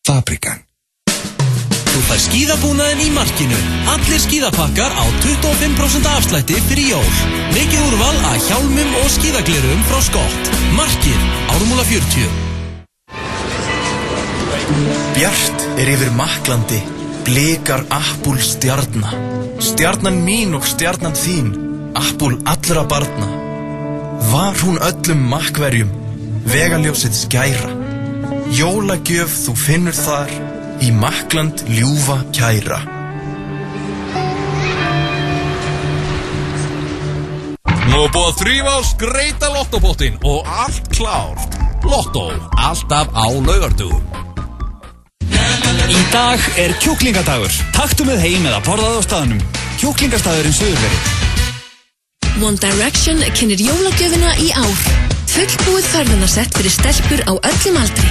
Fabrikan. Þú fær skíðabúnaðinn í markinu. Allir skíðapakkar á 25% afslætti fyrir jól. Mikið úrval að hjálmum og skíðaglerum frá Skott. Markið, Ármúla 40. Bjart yfir Makklandi, blikar Apple stjarna. Stjarnan mín og stjarnan þín, Apple allra barna. Var hún öllum makkverjum, vegaljósið skæra. Jólagjöf þú finnur þar, í Makkland ljúfa kæra. Nú er búið að þrífa á skreita lottopottin og allt klárt. Lottó, alltaf á laugardögum. Í dag kjúklingadagur. Taktu með heim eða borðaðu á staðnum. Kjúklingastæðurinn Suðurveri. One Direction kynnir jólagjöfina í ár. Fullbúið ferðanasett fyrir stelpur á öllum aldri.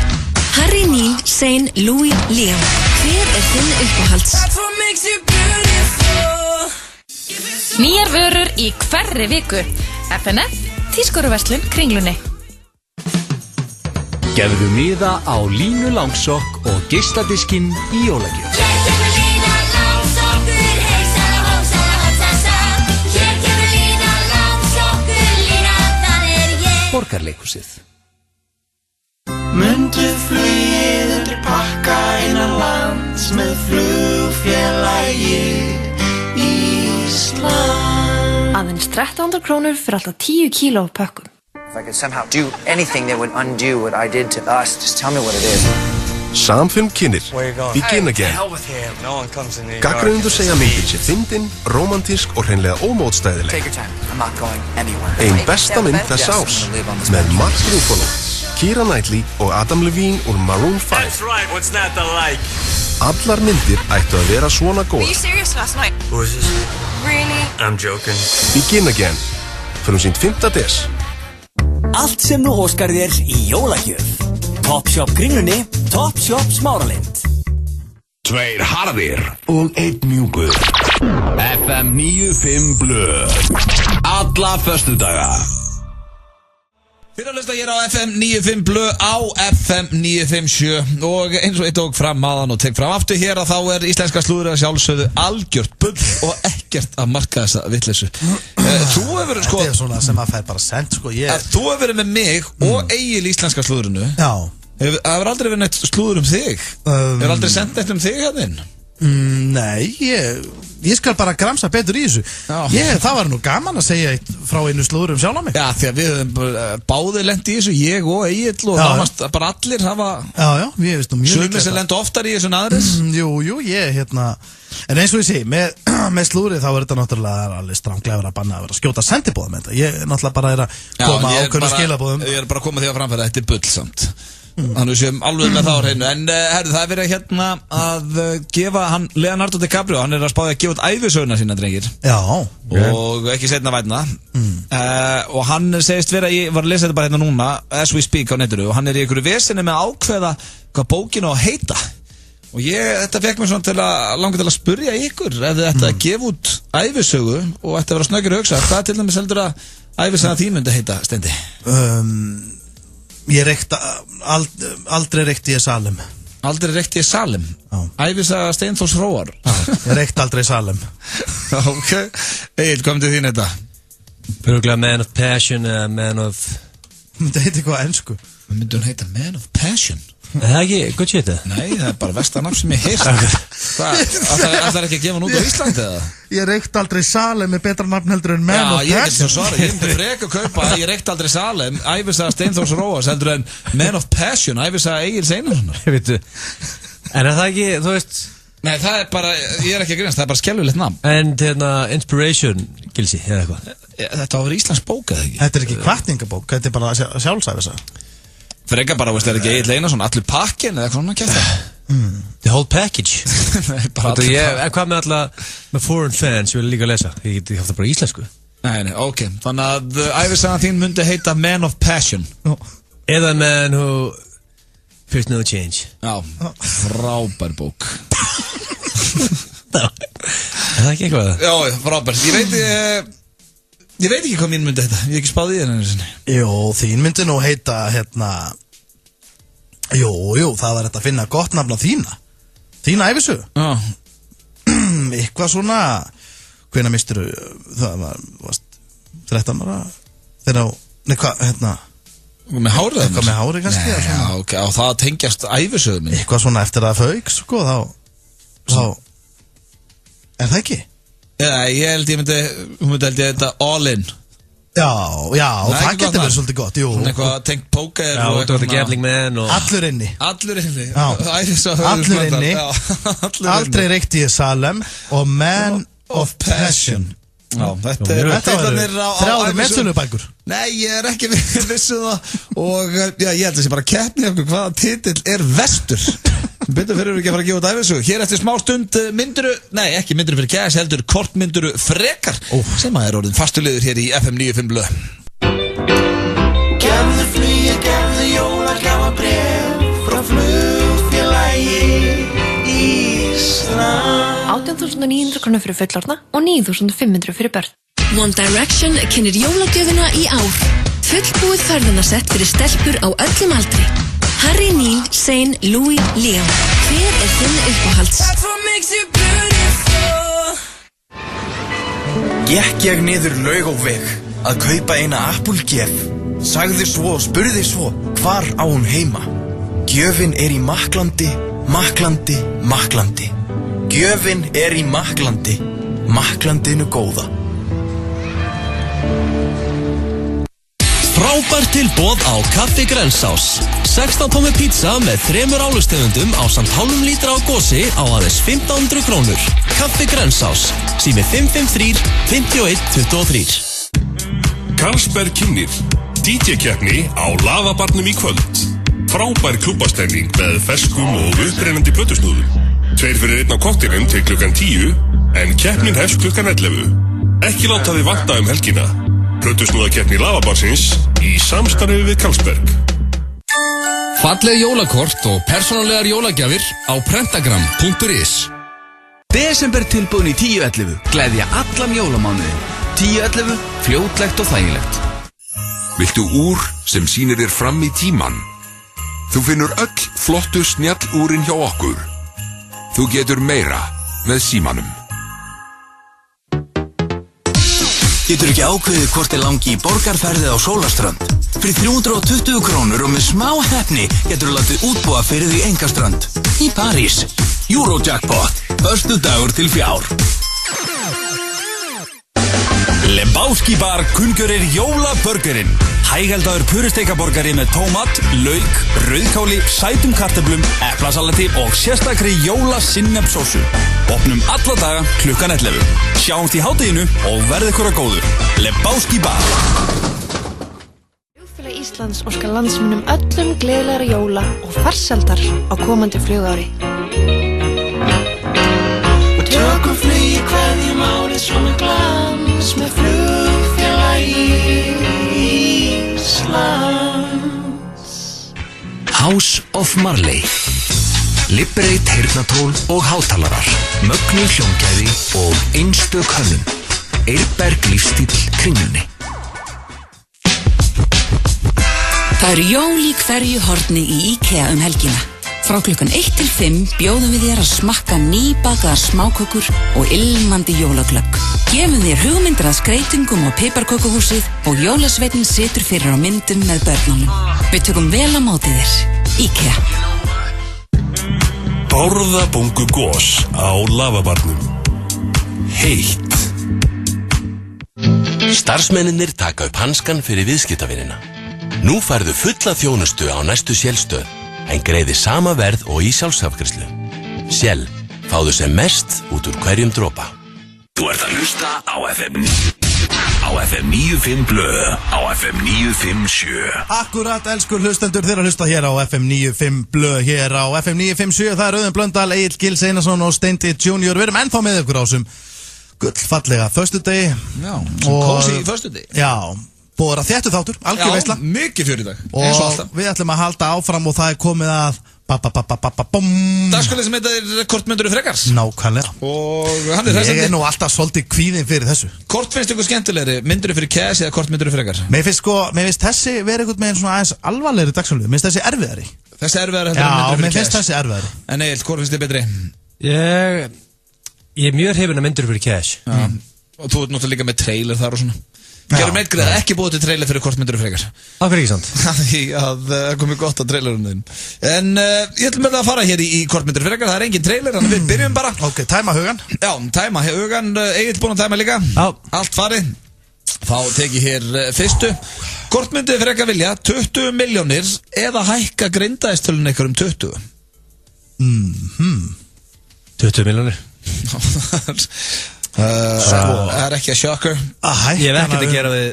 Harry, Neil, Zayn, Louis, Liam. Hver þinn uppáhalds? Nýjar vörur í hverri viku. FNF, tískuruverslun Kringlunni. Gefðu miða á línu langsokk og geisladiskinn í jólagjöf. Borgarleikhúsið. Mundu flugið undir pakka innan lands með flugfélagi Ísland. Aðeins 1300 krónur fyrir alltaf 10 kíló af pökkum. If I could somehow do anything that would undo what I did to us, just tell me what it is. Samfilm kynir Begin Again. Gagnrýnendur segja myndin sé fyndin, rómantísk og hreinlega ómótstæðileg. Take your time. I'm not going anywhere. Ein besta mynd þess árs með Mark Ruffalo, Keira Knightley og Adam Levine úr Maroon 5. That's right, what's not to like? Allar myndir ættu að vera svona góða. Were you serious last night? Who is this? Really? I'm joking. Begin Again. Fyrir sínt 5. des. Allt sem nú óskar þér í jólagjöf. Topshop Kringlunni, Topshop Smáralind. 2 harðir og 1 mjúkur. FM 95 Blö. Alla föstudaga. Fyrir að hlusta hér á FM 95 Blö á FM 957 og eins og ég tók fram aðan og tek fram aftur hér að þá íslenska slúður að sjálfsögðu algjört bull og ekkert að marka þessa vitleysu. Þú hefur sko... Þetta svona sem að fær bara sent sko. Þú hefur verið með mig og Egil íslenska slúðurinu. Já. Það hefur aldrei verið neitt slúður þig. Hefur aldrei sendt neitt þig hérna inn? Nei, ég skal bara gramsa betur í þessu. Það var nú gaman að segja frá einu slúður sjálf á mig. Já, því að við höfum báðið lent í þessu, ég og Egil og nánast bara allir hafa... Já, við veistum mjög líka. Sumir sem lendu oftar í þessu en aðris. Jú, ég En eins og ég segi, með slúðrið þá þetta náttúrulega alveg stranglega verið að banna að vera að skjóta sendibóða með þetta. Ég náttúrulega bara koma ákveðnum skilabóðum. Ég bara að koma því að framfæra, þetta bull samt. Þannig við séum alveg með það á hreinu. En það er verið hérna að gefa hann Leonardo DiCaprio, hann að spáði að gefa út ævisöguna sína, drengir. Já. Og ekki seinna vænna. Og hann segist vera, ég var að lesa þetta bara hérna núna, as we speak á netinu, og hann í einhverju vesinni með að ákveða hvað bókin á að heita. Og þetta fekk mér svona langar til að spurja ykkur ef þið ætti að gefa út ævisögu og ætti að vera snöggur að hugsa. Hvað til dæmis heldur að ævisaga þín myndi heita, Steindi? Ég aldrei reykti ég Salem. Aldrei reykti ég Salem? Já. Ævisaga Steinþórs Hróar? Ég reykti aldrei Salem. Ok. Egil, hvað myndi þín heita? Örgulega Man of Passion, Man of... Myndi heita eitthvað ensku. Myndi hún heita Man of Passion? Það er ekki, hvað sé þetta? Nei, það er bara vestanafn sem ég heyrst. Hvað, það er ekki að gefa hann út á Íslandi eða? Ég reykti aldrei Salem með betra nafn heldur en Man of Passion. Já, ég get svo svara, ég myndi freka að kaupa ég reykti aldrei Salem, ævisaga Steinþórs Hróars heldur en Man of Passion, ævisaga Egils Einarssonar. Ég veitu, en er það ekki, þú veist... Nei, það er bara, ég er ekki að grínast, það er bara skellulegt nafn. En Inspiration, Gilsi, eða eitthvað? Þetta var íslensk bók eða ekki? Þetta er ekki hvatningabók, þetta er bara sjálfsæfisaga. Freka bara, veist, er ekki Egil Einarsson, allur pakkin eða svona kæft það? The whole package. Nei, bara allur pakkin. En hvað með alla, með foreign fans, ég vil líka lesa, ég hef það bara íslensku. Nei, ok, þannig að ævisagan þín myndi heita Man of Passion. Eða Man Who Fears No Change. Já, frábær bók. Er það ekki eitthvað? Já, frábær, ég veit ekki hvað mín myndi heita, ég hef ekki spáð í henni sinni. Jó, þín myndi nú heita, Jú, það var þetta að finna gott nafn á þína. Þína ævisögu. Já. Eitthvað svona, hvenær mistiru, það var 13 ára, þegar með hárið það? Eitthvað með hárið kannski. Já, ok, og það tengjast ævisögu mín. Eitthvað svona eftir að fauk, sko, þá, er það ekki? Já, ég myndi þetta All In. Já, það getur verið svolítið gott, jú. Eitthvað tengt póker. Já, og þetta Gambling Man og... Allur inni. Allur inni. Allur inni. Aldrei reykti ég Salem og Man of Passion. Já, þetta er þrjáður metsölubækur. Nei, ég er ekki vissu það. Og já, ég held að það sé bara keppni okkur hvaða titill er vestur. Betur fyrir ekki að fara að gefa út ævisögu. Hér eftir smá stund ekki mynduru fyrir cash, heldur kortmynduru frekar sem að er orðin fastuliður hér í FM 95 Blö. Gefðu flugi, gefðu jólagjafabréf frá flugfélagi Ísland. 18.900 krónur fyrir fullorðna og 9.500 fyrir börn. One Direction kynir jólagjöfina í ár. Fullbúið ferðanasett fyrir stelpur á öllum aldri. Harry, Neil, Zayn, Louis, Liam. Hver er þinn uppáhalds? Gekk ég niður Laugaveg að kaupa eina Apple-gjöf. Sagði svo og spurði svo, hvar á hún heima? Gjöfin er í Makklandi, Makklandi, Makklandi. Gjöfin er í Makklandi, Makklandinu góða. Frábært tilboð á Kaffi Grensás. 16 tómmu pizza með 3 álustegundum á samt hálfum lítra á Gosi á aðeins 1500 krónur. Kaffi Grensás. Sími 553 51 23. Carlsberg kynnir DJ-keppni á Lavabarnum í kvöld. Frábær klúbbastemning með ferskum og upprennandi plötusnúðum. 2 fyrir 1 á kokteilum til klukkan 10 en keppnin hefst klukkan 11. Ekki láta þið vanta helgina. Plötusnúðakeppni Lavabarsins í samstarfi við Carlsberg. Falleg jólakort og persónulegar jólagjafir á prentagram.is. Desember tilbúin í 10.11. Gleðja allan jólamánuðin. 10.11. Fljótlegt og þægilegt. Viltu úr sem sýnir þér fram í tíman? Þú finnur öll flottu snjallúrin hjá okkur. Þú getur meira með símanum. Getur ekki ákveðið hvort langi í borgarferðið á Sólarströnd? Fyrir 320 krónur og með smá heppni getur látið útbúa fyrir því Engaströnd. Í París. Eurojackpot. Föstu dagur til 4. Lebowski bar kunngjörðir jólaburgerinn. Hægældaður purusteikaborgari með tómat, lauk, rauðkáli, sætum kartöflum, eplasalati og sérstakri jóla-sinnepsósu. Opnum alla daga klukkan 11. Sjáumst í hádeginu og verði ykkur að góðu. Lebowski bar. Flugfélag Íslands óskar landsmönnum öllum gleðilegra jóla og farsældar á komandi flugári. Og tökum flugi kveðjum árið svona glans með flugfélagi Íslands. House of Marley. Liberate heyrnatól og hátalarar, mögnuð hljómgæði og einstök hönnun. Eirberg lífstíll Kringlunni. Það eru jól í hverju horni í IKEA helgina. Frá klukkan 1 til 5 bjóðum við þér að smakka nýbakaðar smákökur og ilmandi jólaglögg. Gefum þér hugmyndir að skreytingum og piparkökuhúsið og jólasveitin situr fyrir á myndum með börnunum. Við tökum vel á móti þér. IKEA. Bárðabungu gos á Lavabarnum. Heitt. Starfsmennirnir taka upp hanskan fyrir viðskiptavinina. Nú færðu fulla þjónustu á næstu Shell-stöð en greiði sama verð og í sjálfsafgreiðslu. Shell, fáðu sem mest út úr hverjum dropa. Þú ert að hlusta á FM 95 blöð, á FM 957. Akkurat, elskur hlustendur, þeir að hlusta hér á FM 95 blöð, hér á FM 957. Það er Auðun Blöndal, Egill Gils Einarsson og Steindi Junior. Við erum ennþá með ykkur á þessum gullfallega föstudegi. Já, sem kósi í föstudegi. Já, búið að þéttu þáttur, algjör veisla. Já, mikið fyrir í dag, eins og alltaf. Og við ætlum að halda áfram og það er komið að dagskólið sem heitir Hvort myndirðu frekar. Nákvæmlega. Og hann er Ég er nú alltaf svolítið kvíðinn fyrir þessu. Hvort finnst ykkur skemmtilegri, myndirðu fyrir cash eða hvort myndirðu frekar? Mér finnst þessi verið einhvern veginn svona aðeins alvarlegri dagskólið. Mér finnst þessi erfiðari. Þessi erfiðari heldur en myndirðu fyrir cash? Já, mér finnst þessi erfiðari. En Egill, hvort finnst þið betri? Ég er mjög hrifinn að myndirðu fyrir cash. Og þú ert náttúrulega líka með trailer þar og svona. Gerum eitt greið, ekki búið til trailer fyrir hvort myndirðu frekar. Af hverju ekki sant? Því að það komið gott á trailerunum þinn. En ég ætlum að fara hér í hvort myndirðu frekar. Það er engin trailer, þannig við byrjum bara. Ok, tæma hugan. Já, tæma hugan. Egill búinn að tæma líka. Já. Allt farið. Þá tek ég hér fyrstu. Hvort myndirðu frekar vilja 20 milljónir eða hækka grindaðistölun ykkur 20? 20 milljónir. Það er ekki að shocker. Ég hef ekkert að gera við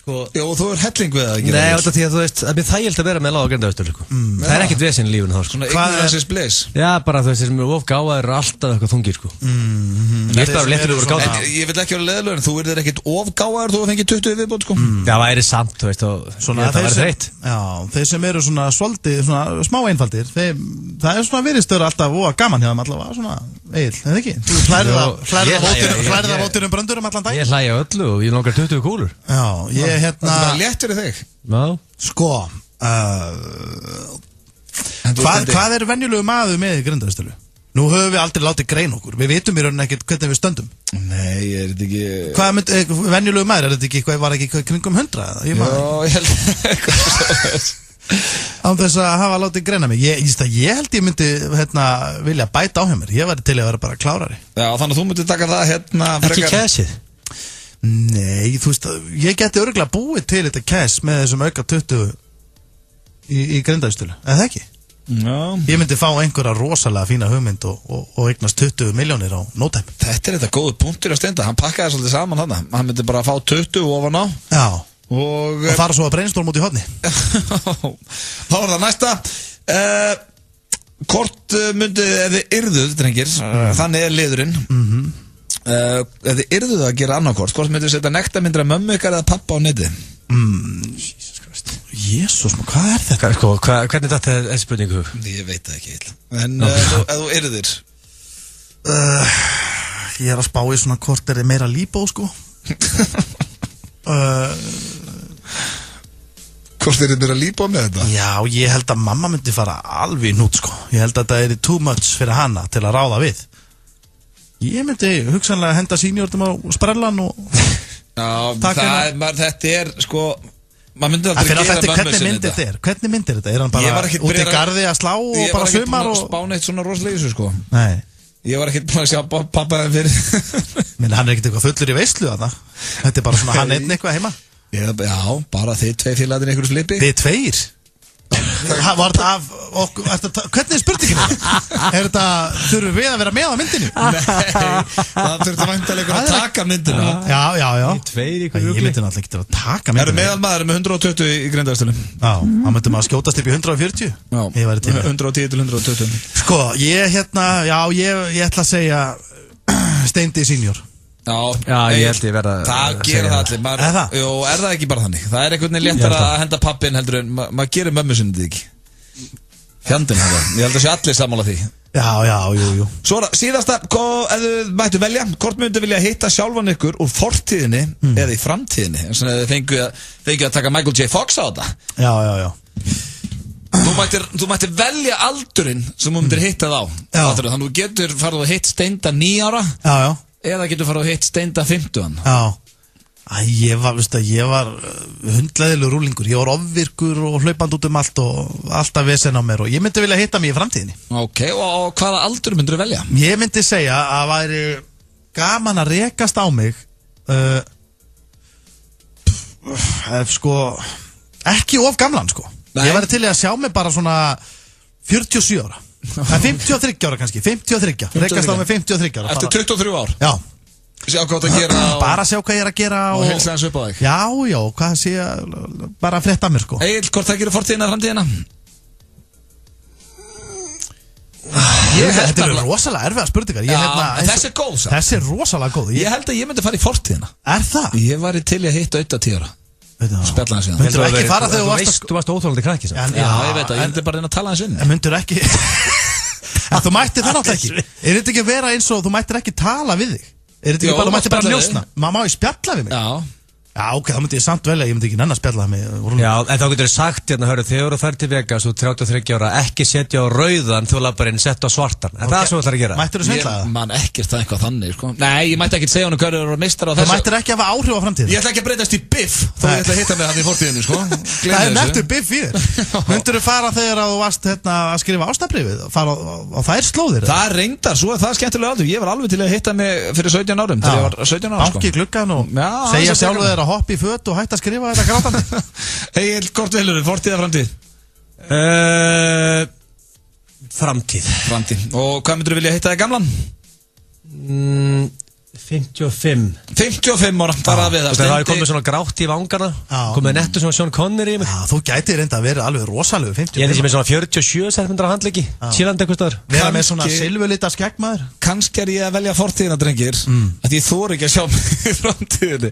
Jó, þú er helling við það að gera. Nei, þetta því að þú veist, það er þægilt að vera með lága grindaðistölu Það er ekkert vesinn í lífinu þá Svona ignorance is bliss. Já, bara þú veist, þeir sem eru ofgáðar eru alltaf eitthvað þungir Ég er bara léttur að vera gáðar Ég vil ekki vera leðilegur, en þú verður ekkert ofgáðar þú fengið 20 viðbót Það væri samt, þú veist, og það væri þreytt Já, þeir sem eru svona svolítið, svona smá einfaldir það er svona virðistöru alltaf og gaman hjá þeim allavega, svona, Egill, eða ekki? Þú hlærið af ótturum bröndurum allan dag? Ég hlæja öllu og ég langar 20 kúlur Já, ég Það er bara léttur í þig. Sko Hvað er venjulegu maður með í grindaðistölu? Nú höfum við aldrei látið grein okkur. Við vitum í rauninni ekkert hvernig við stöndum. Nei, er þetta ekki... Hvað venjulegu maður? Er þetta ekki eitthvað, var ekki kringum 100? Já, ég held eitthvað án þess að hafa látið greina mig. Ég held ég myndi vilja bæta á hjá mér. Ég væri til að vera bara klárari. Já, þannig að þú myndi taka það Ekki kæsið? Nei, þú veist, ég geti örugglega búið til þetta cash með þessum auka 20 í Grindavíkstölu, eða ekki? Já. Ég myndi fá einhverja rosalega fína hugmynd og eignast 20 milljónir á no time. Þetta þetta góður punktur að stenda. Hann pakkaði svolítið saman þarna. Hann myndi bara fá 20 ofan á. Já. Og fara svo að brainstorm út í horni. Þá var það næsta. Hvort myndi, ef þið yrðuð, drengir, þannig liðurinn. Ef þið yrðuð að gera annarkvort, hvort myndið setja nektarmyndir af mömmu ykkar eða pappa á netið? Jesus Christ. Jesus, hvað þetta? Hvernig þetta er spurningu? Ég veit það ekki illa. En ef þú yrðir? Ég að spá í svona hvort er meira líbó, sko. Hvort er meira líbó með þetta? Já, ég held að mamma myndi fara alveg í nút, sko. Ég held að þetta er too much fyrir hana til að ráða við. Ég myndi hugsanlega henda seniortum á sprellan og þetta er sko maður myndi aldrei gera mömmu sinni þetta. Hvernig myndir þetta? Er hann bara út í garði að slá og bara sumar? Ég var ekki spána eitt svona rosalega þessu sko. Nei. Ég var ekki búin að sjá pappa fyrir. Menn hann er ekkert eitthvað fullur í veislu þarna. Þetta er bara svona hann einn eitthvað heima. Já, bara þið tvei félagarnir einhverju slipi. Þið tveir? Var þetta af okkur, hvernig er spurningin þetta? Er þetta, þurfum við að vera með á myndinu? Nei, það þurfum væntanlega að taka myndina. Já. Tveir ykkur Ég myndi náttúrulega ekki að taka myndina. Erum meðalmaður með 120 í Grindavíkstölu? Já, þá myndum maður skjótast upp í 140. Já, 110 til 120. Sko, ég ætla að segja Steindi senior. Já, ég held ég verða það gera það allir Er það? Jú, er það ekki bara þannig? Það er einhvern veginn léttar að henda pappin heldur en maður gerir mömmu sinni þetta ekki Fjandinn það Ég held að sé allir sammála því Jú Svo síðasta, ef þið mættu velja hvort myndu vilja hitta sjálfan ykkur úr fortíðinni eða í framtíðinni eins og þið fengið að taka Michael J. Fox á þetta Já Þú mættir velja aldurinn sem þú myndir hitta þá Þannig að þú getur farið að hitt Steinda 9 ára Já Eða getur farið að hitt Steinda 50 Já Ég var hundleðilegur rúlingur Ég var ofvirkur og hlaupand út allt og alltaf vesen á mér og ég myndi vilja hitta mig í framtíðinni Ok, og hvaða aldur myndir þú velja? Ég myndi segja að væri gaman að rekast á mig sko ekki of gamlan sko Ég væri til í að sjá mig bara svona 47 ára 53 ára kannski, 53 rekast á mig 53 ára Eftir 23 ár? Já Sjá hvað það gera Bara sjá hvað ég er að gera og heilsa hans upp á þig Já, hvað sé bara að frétta mér sko Egil, hvort það gerir fortíðina framtíðina? Þetta eru rosalega erfiða spurningar Þessi er góð samt. Þessi er rosalega góð Ég held að ég myndi fara í fortíðina Er það? Ég var til í að hitta 10 ára Spjalla hans Myndur ekki fara þegar þú varst óþólandi krakki Já, ég veit að ég myndi bara reyna að tala hans inn Myndur ekki En þú mættir það náttúrulega ekki Er þetta ekki að vera eins og þú mættir ekki tala við þig Er þetta ekki bara, þú mættir bara ljósna Má ég spjalla við mig? Já, ok, þá myndi ég samt velja, ég myndi ekki nenn að spjalla með Já, en þá getur þið sagt hérna, hörru, þegar þú færð til Vegas og 33 ára, ekki setja á rauðan þú lappar inn, setja á svartan Er það sem þú ætlar að gera? Mættir þú svindla það? Ég man ekkert það eitthvað þannig, sko Nei, ég mætti ekki segja hann hverju eru meistar á þessu Þú mættir ekki hafa áhrif á framtíð Ég ætla ekki að breytast í biff þó ég ætla að hitta mig hann í fortíðinni, sko Það er nettur biff í þér Myndur þú fara þegar þú varst að skrifa ástarbréfið fara á þær slóðir? Það reyndar, svo er það skemmtilega aldur Ég var alveg til að hitta mig fyrir 17 árum Þegar ég var 17 ára, sko Banki gluggan og segja sjálfu þér að hoppa í föt og hætta að skrifa þetta grátandi Egil, hvort velur þið, fortíð eða framtíð? Framtíð Og hvað myndur þú vilja hitta þig gamlan? 55 ára, bara við það Það hefði komið svona grátt í vangana komið nettur svona Sean Connery Þú gæti reynda að vera alveg rosalegu 55 Ég er þessi með svona 47 cm handleggi Chilandi eitthvað staðar Vera með svona silfurlita skeggmaður Kannski er ég að velja fortíðina, drengir Að ég þori ekki að sjá mig í framtíðinni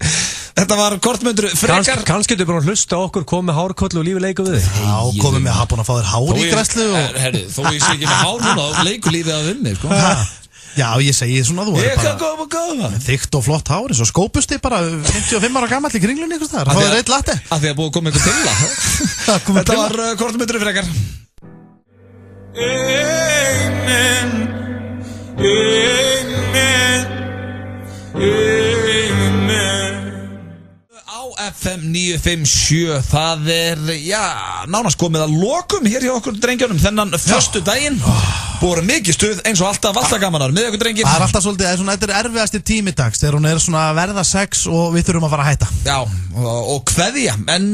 Þetta var kortmyndur frekar Kannski getur bara að hlusta okkur komið með hárkollu og lífi leiku við þig Já, komið með að búin að fá þér hár í græslu Þó ég sé ekki með hár núna og leiku lífið að vinni, sko Já, ég segi svona þú er bara þykkt og flott hár eins og skópusti bara 55 ára gamall í kringlunni ykkur þar. Það er reitt latte. Af því að búið að koma ykkur til það. Þetta var kortmyndur frekar. Amen. Amen. Amen. Á FM 957 það er, já, nánast komið að lokum hér hjá okkur drengjónum þennan föstu daginn. Búið mikið stuð eins og alltaf gamanar með ykkur drengir. Það alltaf svolítið, þetta erfiðasti tímidags þegar hún svona verða 6 og við þurfum að fara að hætta. Já, og kveðja. En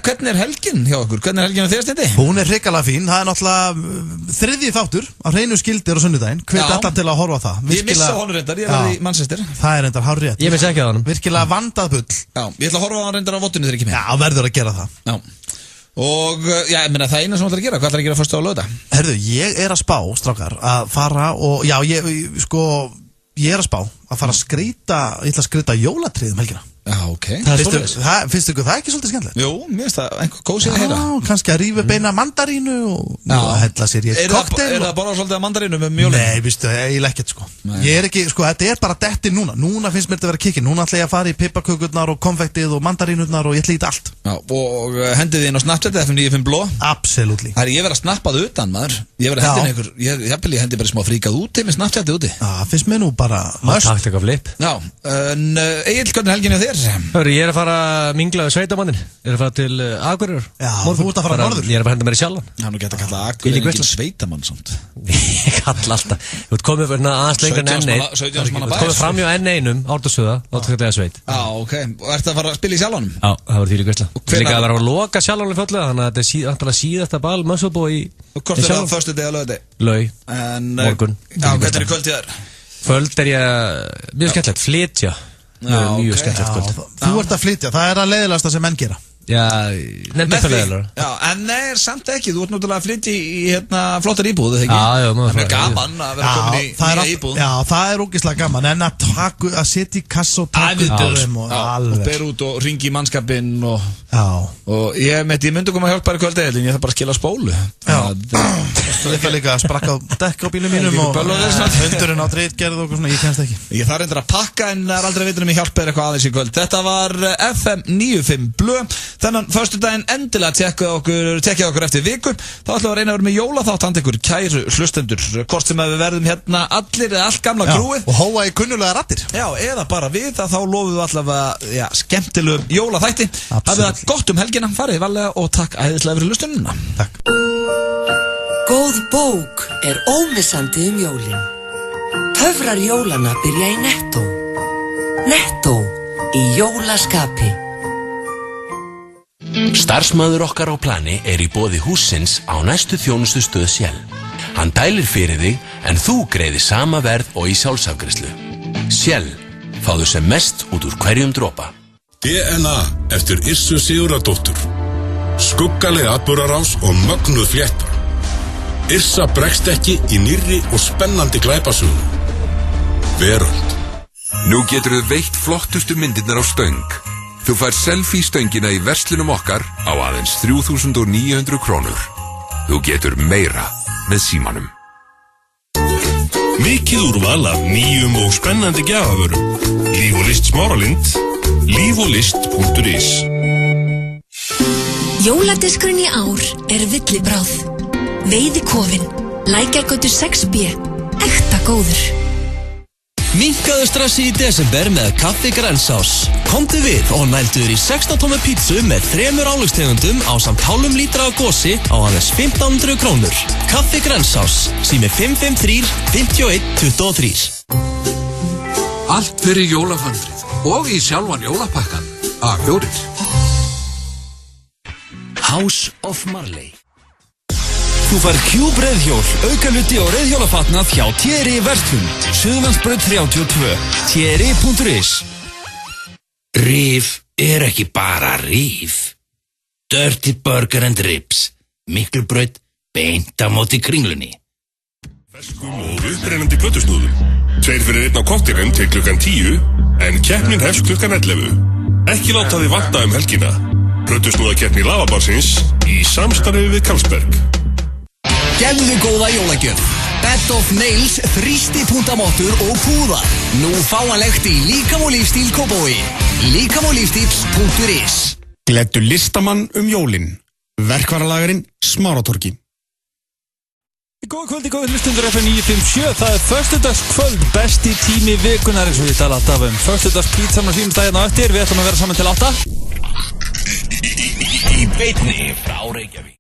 hvernig helgin hjá okkur? Hvernig helgin þér, Steindi? Hún hrikalega fín, það náttúrulega 3. þáttur á hreinu skildir á sunnudaginn. Hvet alltaf til að horfa á það. Ég missa honum reyndar, ég verði í Manchester. Það reyndar hárrétt. Ég vissi ekki á honum. Virkilega vandað bull. Já, ég ætla að horfa á hann reyndar á vottinu þegar ekki með. Já, verður að gera það. Já. Og ég meina það eina sem ætlar að gera, hvað ætlar að gera fyrst á laugardag? Herðu, ég að spá, strákar, að fara og, já, ég að spá að fara að skreyta, ég ætla að skreyta jólatrið helgina. Já, ok. Finnst ykkur það ekki svolítið skemmtilegt? Jú, mér finnst það einhver kósið að heyra. Já, kannski að rífa beina mandarínu og hella sér í kokteil. Er það bara svolítið að mandarínu með mjólin? Nei, vistu, ég lekkert sko. Ég ekki, sko, þetta bara detti núna. Núna finnst mér þetta að vera kikkin. Núna ætla ég að fara í piparkökurnar og konfektið og mandarínurnar og ég ætla í þetta allt. Já, og hendið þið inn á Snapchat FM95 Blå? Absolutely. Það ég verið að snappað utan, maður. Ég verið að hendi bara smá fríkað úti með Snapchatið úti. Já, finnst mér nú bara must. Taktika flip. Já, en Egill, hvernig helgin er þér? Hörru, ég að fara að mingla sveitamannin. Ég að fara til Akureyrar. Já, þú ert að fara norður. Ég að henda mér í Sjallan. Já, nú geta að kalla Akureyrar ekki sveitamann samt. Ég kalla alltaf. Þú ert komið aðeins lengra en N1. Þú ert komið fram hjá N1 Ártúnsuða, þá kallar ég sveit. Já, ok. Og ert að fara að spila í Sjallanum? Já, það var þvílík veisla. Ég líka að vera að loka Sjallanum fljótlega, þannig að þetta er síðasta ball Mössobó í Hvort er það föstudegi að laugardegi? Morgun. Já, hvernig er kvöld í þér? Kvöld er ég mjög skemmtilegt, flytja. Mjög skemmtilegt kvöld. Þú ert að flytja, það er að leiðilegasta sem menn gera. Já, nefndi það leiðilegur. Já, en nei, samt ekki, þú ert náttúrulega að flytja í flottar íbúð, eða ekki? Já, það er gaman að vera komin í nýja íbúð. Já, það er ógeðslega gaman, en að setja í kassa og taka út á þeim og alveg. Og ber út og ringi í mannskapinn og ég myndi koma að hjálpa þér í kvöldið, en ég þarf bara að skila spólu. Já, þú ætla líka að sprakka á dekk á bílum mínum og hundurinn á dritgerð og svona, ég kennst ekki. Ég þarf reyndar að pakka, en það er aldrei að vita um ég hjálpa þér eitthvað aðeins í kvöld. Þetta var FM95 Blö. Þennan föstudaginn endilega tekkja okkur eftir viku. Þá ætlum við að reyna að vera með jólaþátt handa ykkur kæru hlustendur. Hvort sem að við verðum hérna allir eða allt gamla krúið. Og hóa í kunnulega rattir. Já, eða bara við, þá lofum við allavega skemmtilegum jólaþætti. Hafið það gott helgina, farið varlega og takk æðislega fyrir hlustununa. Takk. Góð bók er ómissandi jólin. Töfrar jólana byrja í Netto. Netto í jólaskapi. Starfsmaður okkar á plani er í boði hússins á næstu þjónustustöð Shell. Hann dælir fyrir þig en þú greiðir sama verð og í sjálfsafgreiðslu. Shell, fáðu sem mest út úr hverjum dropa. DNA eftir Issu Sigurðardóttur. Skuggaleg atburðarás og mögnuð flétta. Yrsa bregst ekki í nýrri og spennandi glæpasögu. Veröld. Nú geturðu veitt flottustu myndirnar á stöng. Þú fær selfie-stöngina í verslunum okkar á aðeins 3.900 krónur. Þú getur meira með símanum. Mikið úrval af nýjum og spennandi gjafavörum. Líf og list Smáralind. Lífolist.is. Jóladiskurinn í ár er villibráð. Veiðikofinn, Lækjargötu 6B, ekta góður. Minnkaðu stressi í desember með Kaffi Grensás. Komdu við og nælduður í 16 tómmu pítsu með 3 áleggstegundum ásamt hálfum lítra af gosi á aðeins 1.500 krónur. Kaffi Grensás, sími 553-51-23. Allt fyrir jólafandrið og í sjálfan jólapakkan. A4. House of Marley. Þú fær Cube reiðhjól, aukaluti og reiðhjólafatnað hjá Thierry Verslun, Suðurlandsbraut 32, thierry.is. Rif er ekki bara rif. Dirty Burger and Ribs, Miklubraut, beint á móti Kringlunni. Ferskum og upprennandi plötusnúðum. 2 fyrir 1 á kokteilum til klukkan 10, en keppnin hefst klukkan 11. Ekki láta þig vanta helgina. Plötusnúðakeppni Lavabarsins í samstarfi við Carlsberg. Gefðu góða jólagjöf. Bed of Nails, þrýstipuntamottur og púðar. Nú fáanlegt í Líkam og Lífstíl Kópavogi. líkamoglyfstíl.is. Gleddu listamann jólin. Verkvaralagarinn Smáratorgi. Góða kvöldi, góði hlustundur FM957. Það er föstudagskvöld, besti tími vikunar eins og við tala alltaf um. Föstudagspítsan á sínum stæðina eftir. Við ætlum að vera saman til 8. Í beinni frá Reykjavík.